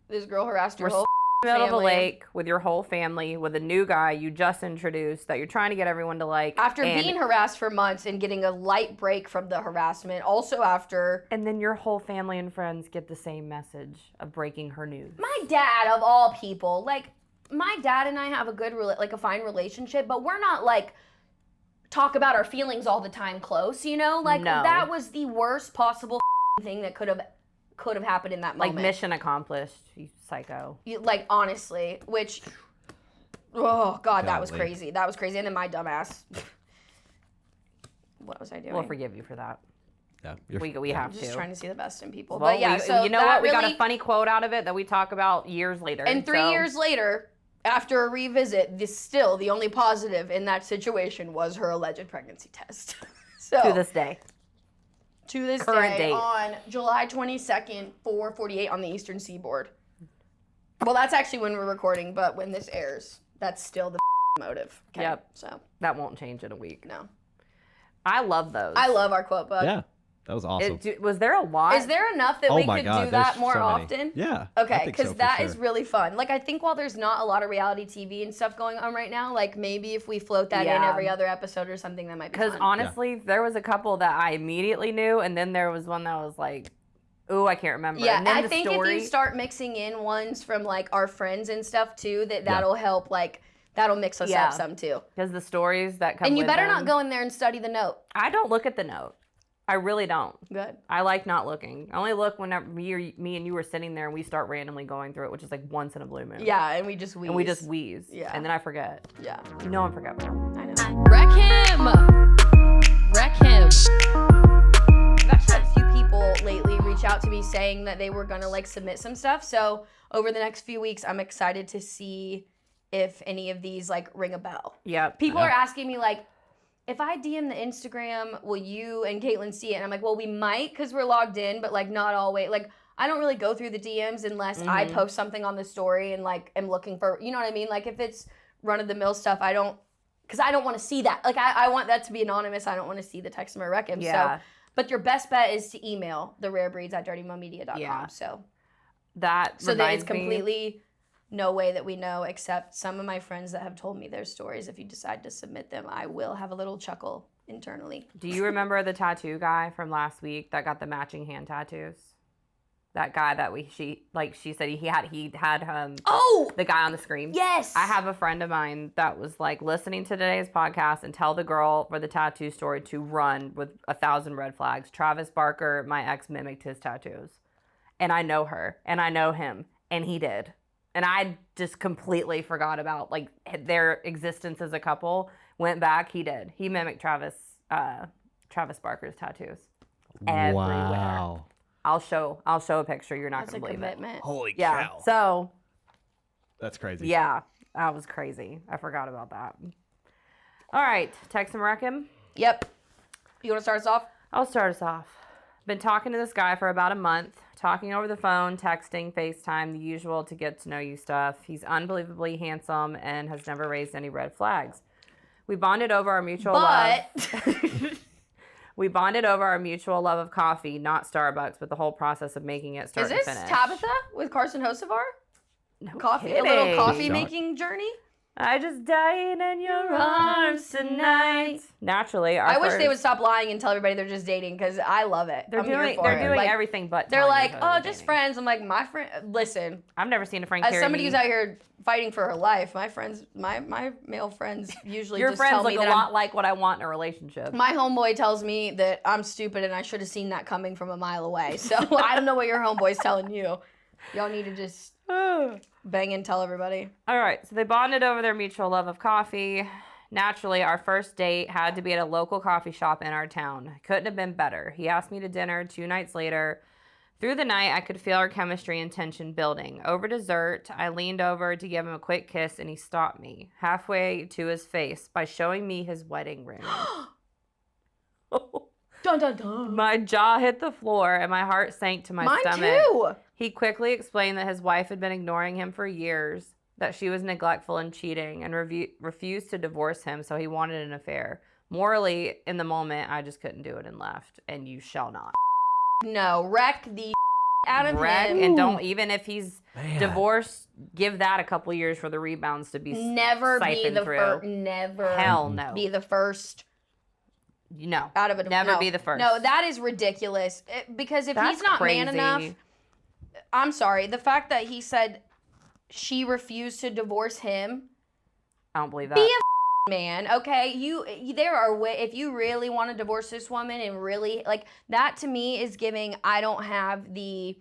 this girl harassed your whole middle family. of a lake with your whole family with a new guy you just introduced that you're trying to get everyone to like. After being harassed for months and getting a light break from the harassment, also after. And then your whole family and friends get the same message of breaking her news. My dad, of all people, like, my dad and I have a fine relationship, but we're not like talk about our feelings all the time close, you know? Like, that was the worst possible thing that could have happened in that moment. Like, mission accomplished, you psycho. Like, honestly, which, oh, God, that was crazy. That was crazy. And then my dumbass, what was I doing? We'll forgive you for that. Yeah, we have to. Just trying to see the best in people. Well, but yeah, so you know what? We got a funny quote out of it that we talk about years later. And 3 years later, after a revisit, still the only positive in that situation was her alleged pregnancy test. So to this day. To this Current day, date. on July 22nd, 4:48 on the Eastern Seaboard. Well, that's actually when we're recording, but when this airs, that's still the motive. Okay? Yep. So that won't change in a week. No. I love those. I love our quote book. Yeah, that was awesome. Was there a lot? Is there enough that we could do that more so often? Yeah. Okay, because so, that sure. is really fun. Like, I think while there's not a lot of reality TV and stuff going on right now, like, maybe if we float that in every other episode or something, that might be fun. Because honestly, there was a couple that I immediately knew, and then there was one that was like, ooh, I can't remember. Yeah, and then I think if you start mixing in ones from, like, our friends and stuff, too, that'll help, like, that'll mix us up some, too. Because the stories that come And you with better them, not go in there and study the note. I don't look at the note. I really don't. Good. I like not looking. I only look whenever me and you were sitting there and we start randomly going through it, which is like once in a blue moon. Yeah, and we just wheeze. And we just wheeze. Yeah. And then I forget. Yeah. You know I'm forgetful. I know. Wreck him! Wreck him! I've actually had a few people lately reach out to me saying that they were gonna like submit some stuff. So over the next few weeks, I'm excited to see if any of these like ring a bell. Yeah. People are asking me like, if I DM the Instagram, will you and Caitlin see it? And I'm like, well, we might because we're logged in, but like not always. Like, I don't really go through the DMs unless I post something on the story and like am looking for, you know what I mean? Like if it's run of the mill stuff, because I don't want to see that. Like I want that to be anonymous. I don't want to see the text or wreck him. Yeah. So, but your best bet is to email therarebreeds@dirtymomedia.com. Yeah. So that it's completely no way that we know, except some of my friends that have told me their stories. If you decide to submit them, I will have a little chuckle internally. Do you remember the tattoo guy from last week that got the matching hand tattoos? That guy that she said he had the guy on the screen. Yes. I have a friend of mine that was like listening to today's podcast and tell the girl for the tattoo story to run with 1,000 red flags. Travis Barker, my ex, mimicked his tattoos. And I know her and I know him and he did. And I just completely forgot about like their existence as a couple. Went back, he did. He mimicked Travis Barker's tattoos everywhere. Wow. I'll show a picture. You're not That's gonna a believe commitment. Holy it. cow. So That's crazy. yeah, that was crazy. I forgot about that. All right, text and wreck him. Yep. You want to start us off? I'll start us off. Been talking to this guy for about a month, talking over the phone, texting, FaceTime, the usual to get to know you stuff. He's unbelievably handsome and has never raised any red flags. We bonded over our mutual love. We bonded over our mutual love of coffee, not Starbucks, but the whole process of making it start Is this to finish. Tabitha with Karsyn Hocevar? No Coffee, kidding. a little coffee making journey? I just died in your arms tonight. Naturally, I wish they would stop lying and tell everybody they're just dating because I love it. They're doing like, everything but. They're telling like, you oh, they're just dating. friends. I'm like, my friend. Listen, I've never seen a friend. as carry somebody me. who's out here fighting for her life, my friends, my male friends usually Your just friends tell look me a that lot like what I want in a relationship. my homeboy tells me that I'm stupid and I should have seen that coming from a mile away. So I don't know what your homeboy's telling you. Y'all need to just bang and tell everybody. All right, so they bonded over their mutual love of coffee. Naturally, our first date had to be at a local coffee shop in our town. Couldn't have been better. He asked me to dinner 2 nights later. Through the night, I could feel our chemistry and tension building. Over dessert, I leaned over to give him a quick kiss, and he stopped me halfway to his face by showing me his wedding ring. Dun, dun, dun. My jaw hit the floor and my heart sank to my Mine stomach. too. He quickly explained that his wife had been ignoring him for years, that she was neglectful and cheating, and refused to divorce him, so he wanted an affair. Morally, in the moment, I just couldn't do it and left, and you shall not. No, wreck the out of him. And don't, even if he's Man. divorced, give that a couple years for the rebounds to be Never be siphoned the through. first. Never. Hell no. Be the first. No. Out of it. Never No. be the first. No, that is ridiculous. Because if That's he's not crazy. man enough, I'm sorry. The fact that he said she refused to divorce him. I don't believe that. Be a man, okay? There are ways, if you really want to divorce this woman and really, like, that to me is giving, I don't have the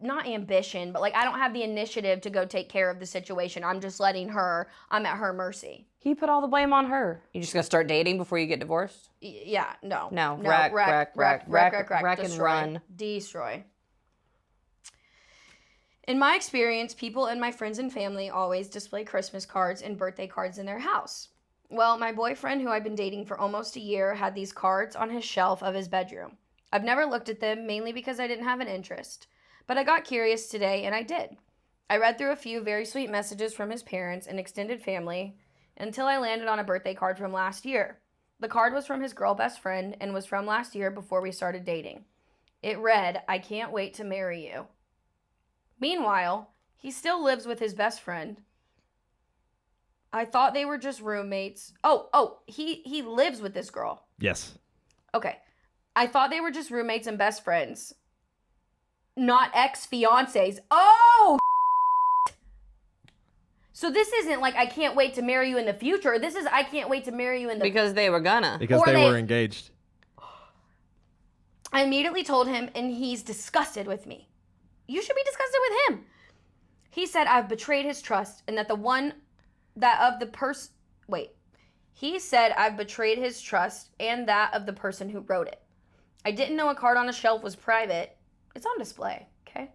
not ambition, but, like, I don't have the initiative to go take care of the situation. I'm just letting her, I'm at her mercy. He put all the blame on her. You just gonna start dating before you get divorced? Yeah, no. No, wreck wreck and destroy, run. Destroy. In my experience, people and my friends and family always display Christmas cards and birthday cards in their house. Well, my boyfriend, who I've been dating for almost a year, had these cards on his shelf of his bedroom. I've never looked at them, mainly because I didn't have an interest. But I got curious today, and I did. I read through a few very sweet messages from his parents and extended family until I landed on a birthday card from last year. The card was from his girl best friend and was from last year before we started dating. It read, "I can't wait to marry you." Meanwhile, he still lives with his best friend. I thought they were just roommates. He lives with this girl. Yes. Okay. I thought they were just roommates and best friends, not ex-fiancés. Oh, so this isn't like I can't wait to marry you in the future. This is I can't wait to marry you in the... Because they were gonna. Because Or they they- were engaged. I immediately told him, and he's disgusted with me. You should be disgusted with him. He said I've betrayed his trust and that He said I've betrayed his trust and that of the person who wrote it. I didn't know a card on a shelf was private. It's on display, okay?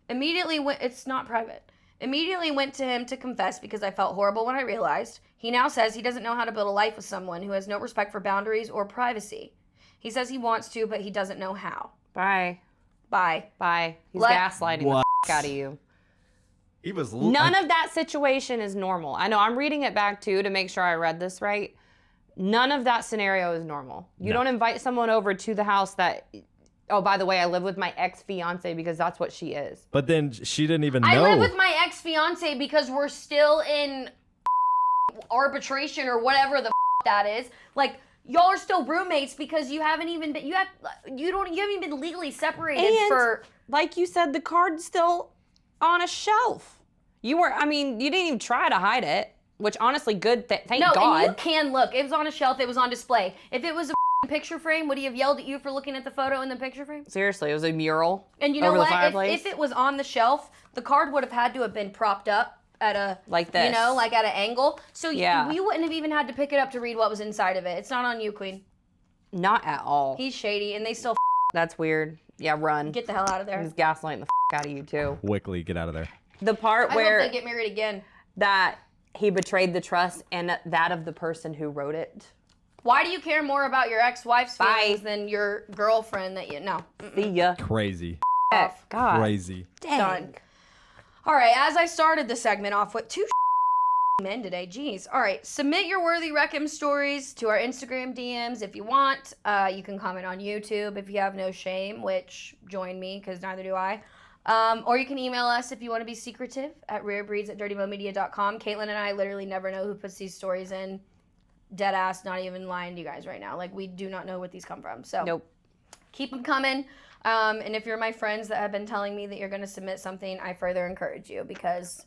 It's not private. Immediately went to him to confess because I felt horrible when I realized. He now says he doesn't know how to build a life with someone who has no respect for boundaries or privacy. He says he wants to, but he doesn't know how. Bye. Bye. He's gaslighting the What? out of you. He was None of that situation is normal. I know I'm reading it back too to make sure I read this right. None of that scenario is normal. You don't invite someone over to the house that, oh, by the way, I live with my ex-fiance because that's what she is. But then she didn't even know. I live with my ex-fiance because we're still in arbitration or whatever the that is. Like, y'all are still roommates because you haven't even been, you haven't even been legally separated And, for... like you said, the card's still on a shelf. You didn't even try to hide it, which honestly, good, thank God. No, and you can look. It was on a shelf. It was on display. If it was a picture frame, would he have yelled at you for looking at the photo in the picture frame? Seriously, it was a mural And you know over the what? fireplace. If it was on the shelf, the card would have had to have been propped up at a... Like this. You know, like at an angle. So Yeah. you wouldn't have even had to pick it up to read what was inside of it. It's not on you, Queen. Not at all. He's shady, and they still That's weird. Yeah, run. get the hell out of there. He's gaslighting the out of you too. Wickley, get out of there. The part I where hope they get married again. that he betrayed the trust and that of the person who wrote it. Why do you care more about your ex-wife's Bye. feelings than your girlfriend that you... No. See ya. Crazy. Off. God. Crazy. Dang. Done. All right, as I started the segment off with two men today, jeez. All right, submit your worthy Reckham stories to our Instagram DMs if you want. You can comment on YouTube if you have no shame, which join me because neither do I. Or you can email us if you want to be secretive at rarebreeds@dirtymomedia.com. Caitlin and I literally never know who puts these stories in. Dead ass, not even lying to you guys right now. Like, we do not know what these come from. So Nope. keep them coming. And if you're my friends that have been telling me that you're going to submit something, I further encourage you because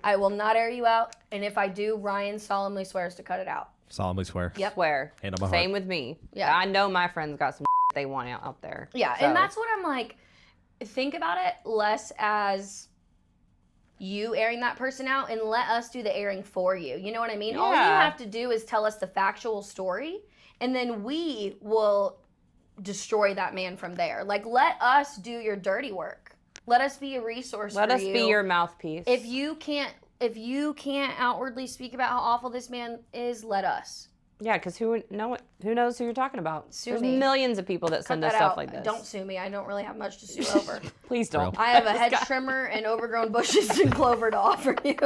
I will not air you out. And if I do, Ryan solemnly swears to cut it out. Solemnly swear. Yep. Swear. Hand on my Same heart. with me. Yeah. I know my friends got some they want out there. Yeah, So, and that's what I'm like, think about it less as you airing that person out and let us do the airing for you. You know what I mean? All you Yeah. have to do is tell us the factual story, and then we will destroy that man from there. Like, let us do your dirty work. Let us be a resource let for us you. be your mouthpiece. If you can't outwardly speak about how awful this man is, let us. Yeah, because who knows who you're talking about? Sue There's me. millions of people that Cut send that us stuff out. like this. Don't sue me. I don't really have much to sue over. Please don't. I have a hedge trimmer and overgrown bushes and clover to offer you.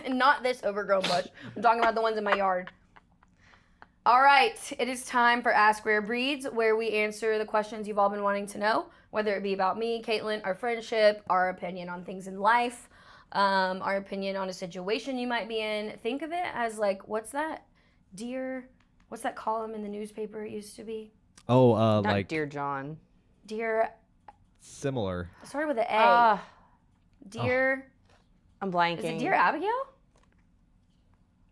And not this overgrown bush. I'm talking about the ones in my yard. All right. It is time for Ask Rare Breeds, where we answer the questions you've all been wanting to know, whether it be about me, Caitlin, our friendship, our opinion on things in life, our opinion on a situation you might be in. Think of it as like, what's that column in the newspaper it used to be? Oh, Not like Dear John. Dear, similar. started with an A. Dear, I'm blanking. is it Dear Abigail?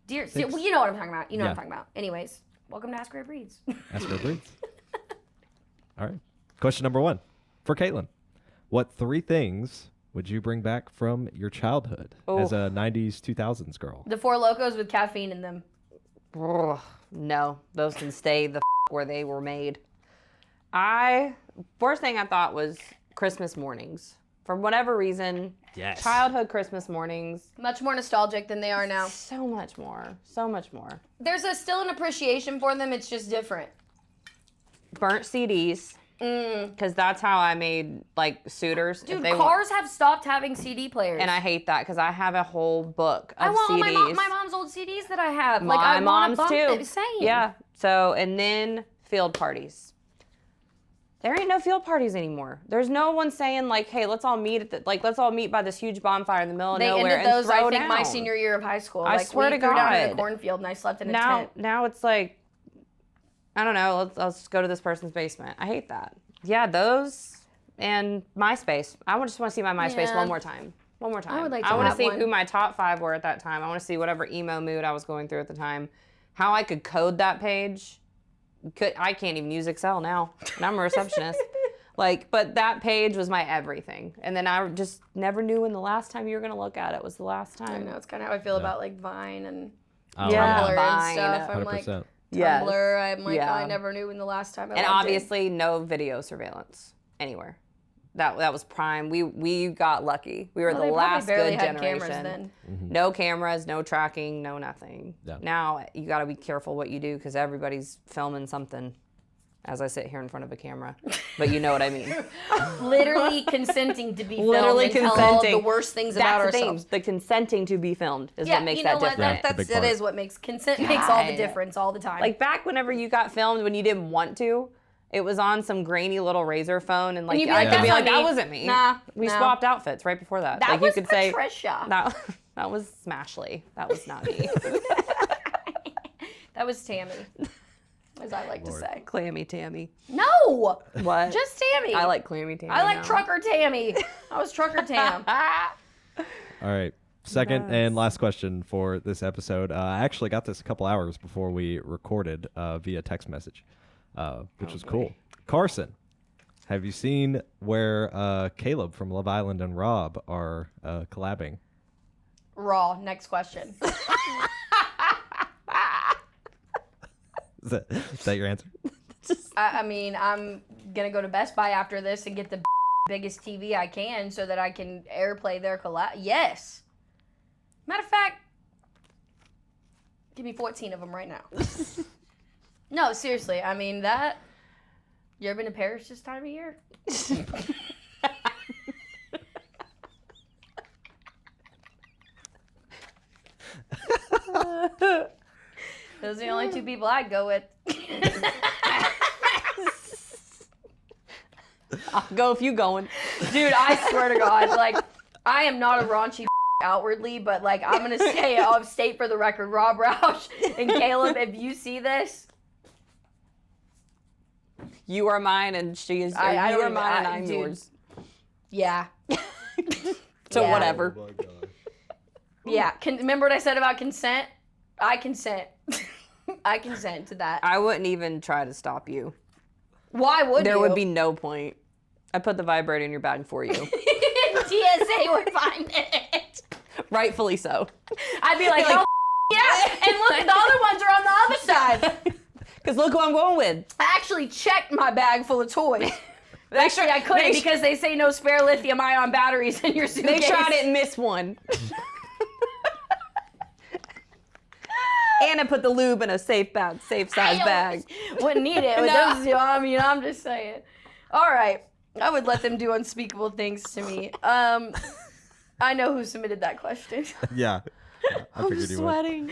Dear, well, you know what I'm talking about. You know what I'm talking about. Anyways, welcome to Ask Rare Breeds. Ask Rare Breeds. All right. Question number 1 for Caitlin. What 3 things would you bring back from your childhood as a 90s, 2000s girl? The Four Locos with caffeine in them. Ugh, no, those can stay the where they were made. First thing I thought was Christmas mornings. For whatever reason, Yes. childhood Christmas mornings, Much more nostalgic than they are now. so much more, so much more. There's still an appreciation for them. It's just different. Burnt CDs, because that's how I made like suitors. if Dude, they cars have stopped having CD players. and I hate that because I have a whole book of I want all CDs. my mom's old CDs that I have. My like, I mom's want too. Them. Same. Yeah. So, and then field parties. There ain't no field parties anymore. There's no one saying like, "Hey, let's all meet let's all meet by this huge bonfire in the middle of They nowhere ended those, and throw I think, down." my senior year of high school. I like, swear we to threw down in God. a cornfield and I slept in a now, tent. now it's like, I don't know. Let's just go to this person's basement. I hate that. Yeah, those and MySpace. Just want to see my MySpace Yeah. one more time. One more time. I would like to want to have see one. who my top 5 were at that time. I want to see whatever emo mood I was going through at the time. How I could code that page. I can't even use Excel now, and I'm a receptionist. But that page was my everything. And then I just never knew when the last time you were going to look at it was the last I time. know, it's kind of how I feel about like Vine and Oh, Yeah. Tumblr Vine. and stuff. I'm 100%. like, Yes. Tumblr, I'm like, Yeah. I never knew when the last time I And logged obviously no video surveillance anywhere. That was prime. We got lucky. We were in. Well, the they last probably barely good had generation. cameras then. No cameras, no tracking, no nothing. Yeah. Now you got to be careful what you do because everybody's filming something as I sit here in front of a camera. But you know what I mean. Literally consenting to be filmed Literally and tell all of the consenting. worst things about That's the thing. ourselves. The consenting to be filmed is what makes you know that what? different. That's the big That part. is what makes consent makes all the God. difference all the time. Like back whenever you got filmed when you didn't want to, it was on some grainy little razor phone, and like you'd be I like, could be "That's like, not that me." wasn't me. Nah, we no. swapped outfits right before that. that like was you could say Patricia. that was Smashly. That was not me. That was Tammy, as I like to say. Clammy Tammy. No, What? just Tammy. I like Clammy Tammy. I like now. Trucker Tammy. I was Trucker Tam. All right. Second and last question for this episode. I actually got this a couple hours before we recorded via text message, which was cool. Karsyn, have you seen where Caleb from Love Island and Rob are collabing? Raw. Next question. Is that your answer? I mean, I'm gonna go to Best Buy after this and get the biggest TV I can so that I can airplay their collab. Yes. Matter of fact, give me 14 of them right now. No, seriously. I mean, that. You ever been to Paris this time of year? Those are the only 2 people I'd go with. I'll go if you going. Dude, I swear to God, like, I am not a raunchy outwardly, but, like, I'm going to say, I'll state for the record, Rob Roush and Caleb, if you see this, You are mine and she is. I you don't are even- mine and I- I'm dude. yours. yeah. So Yeah. whatever. Yeah. Remember what I said about consent? I consent. I consent to that. I wouldn't even try to stop you. Why would There you? would be no point. I put the vibrator in your bag for you. TSA would find it. Rightfully so. I'd be like, You're like, "Oh, yeah. And look, the other ones are on the other side. Because look who I'm going with. I actually checked my bag full of toys. Actually, I couldn't make because they say no spare lithium-ion batteries in your suitcase. Make sure I didn't miss one. And I put the lube in a safe size bag. Wouldn't need it with those two. I mean, I'm just saying. All right. I would let them do unspeakable things to me. I know who submitted that question. Yeah. I figured you would. Sweating.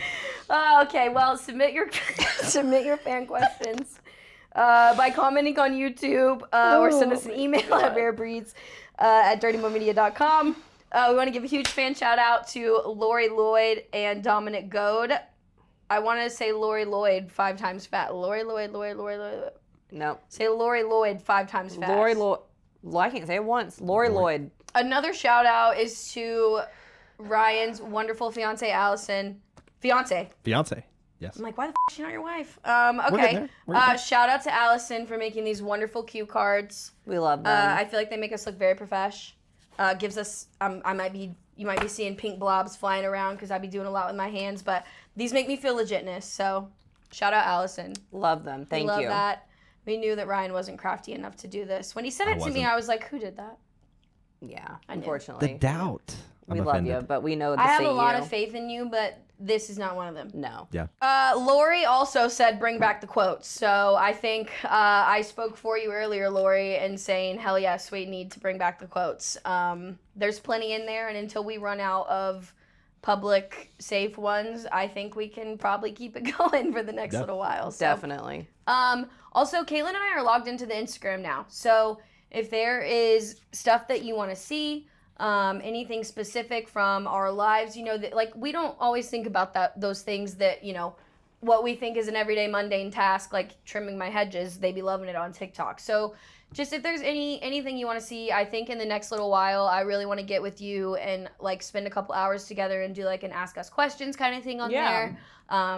Okay, well, submit your fan questions by commenting on YouTube or send us an email at rarebreeds@dirtymomedia.com. We want to give a huge fan shout out to Lori Lloyd and Dominic Goad. I want to say Lori Lloyd 5 times fast. Lori Lloyd. Nope. Say Lori Lloyd 5 times fast. Lori Lloyd. Well, I can't say it once. Lori Lloyd. Another shout out is to Ryan's wonderful fiance, Allison. Fiance. Yes. I'm like, why the is she not your wife? We're Okay. good. Shout out to Allison for making these wonderful cue cards. We love them. I feel like they make us look very profesh. Gives us, you might be seeing pink blobs flying around because I'd be doing a lot with my hands, but these make me feel legitness. So shout out Allison. Love them. Thank Love you. that. We knew that Ryan wasn't crafty enough to do this. When he sent it to me, wasn't. I was like, who did that? Yeah, I knew. unfortunately. The doubt. We I'm love offended. you, but we know the I have same a lot you. of faith in you, but this is not one of them. No. Yeah. Lori also said bring back the quotes. So I think I spoke for you earlier, Lori, in saying, hell yes, we need to bring back the quotes. There's plenty in there, and until we run out of public safe ones, I think we can probably keep it going for the next little while. So. Definitely. Also, Caitlin and I are logged into the Instagram now. So if there is stuff that you want to see, anything specific from our lives, that like we don't always think about those things that, what we think is an everyday mundane task, like trimming my hedges, they be loving it on TikTok. So just if there's anything you want to see, I think in the next little while, I really want to get with you and like spend a couple hours together and do like an ask us questions kind of thing on there.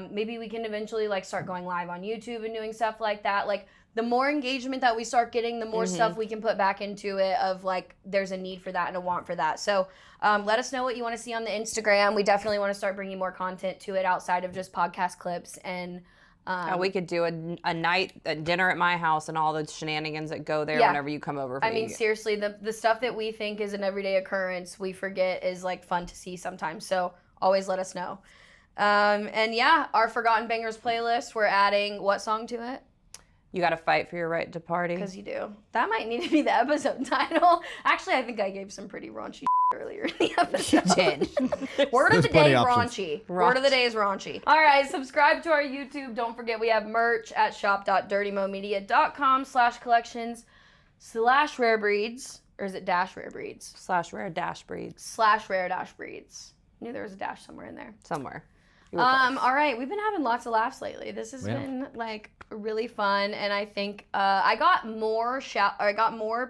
Maybe we can eventually like start going live on YouTube and doing stuff like that. Like the more engagement that we start getting, the more stuff we can put back into it of like there's a need for that and a want for that. So let us know what you want to see on the Instagram. We definitely want to start bringing more content to it outside of just podcast clips. And we could do a dinner at my house and all the shenanigans that go there whenever you come over. I mean, seriously, the stuff that we think is an everyday occurrence, we forget is like fun to see sometimes. So always let us know. And yeah, our Forgotten Bangers playlist, we're adding what song to it? You got to fight for your right to party. Because you do. That might need to be the episode title. Actually, I think I gave some pretty raunchy earlier in the episode. You did. Word of the plenty day, options. raunchy. Word of the day is raunchy. All right, subscribe to our YouTube. Don't forget we have merch at shop.dirtymomedia.com/collections/rarebreeds. Or is it /rarebreeds? /rare-breeds. Knew there was a dash somewhere in there. Somewhere. All right, we've been having lots of laughs lately. This has been like really fun, and I think I got more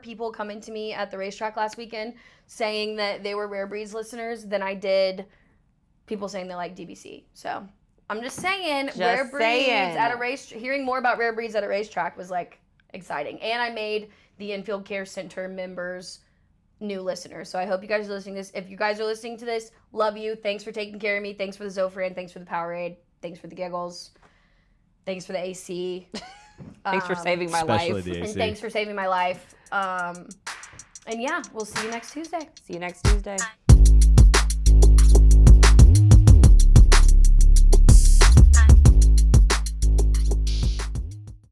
people coming to me at the racetrack last weekend saying that they were Rare Breeds listeners than I did people saying they like DBC. So I'm just saying, Rare Breeds at a race. Hearing more about Rare Breeds at a racetrack was like exciting, and I made the Infield Care Center members new listeners. So I hope you guys are listening to this. If you guys are listening to this, love you. Thanks for taking care of me. Thanks for the Zofran. Thanks for the Powerade. Thanks for the giggles. Thanks for the AC. Thanks for saving my Especially life. the AC. And thanks for saving my life. And yeah, we'll see you next Tuesday. See you next Tuesday.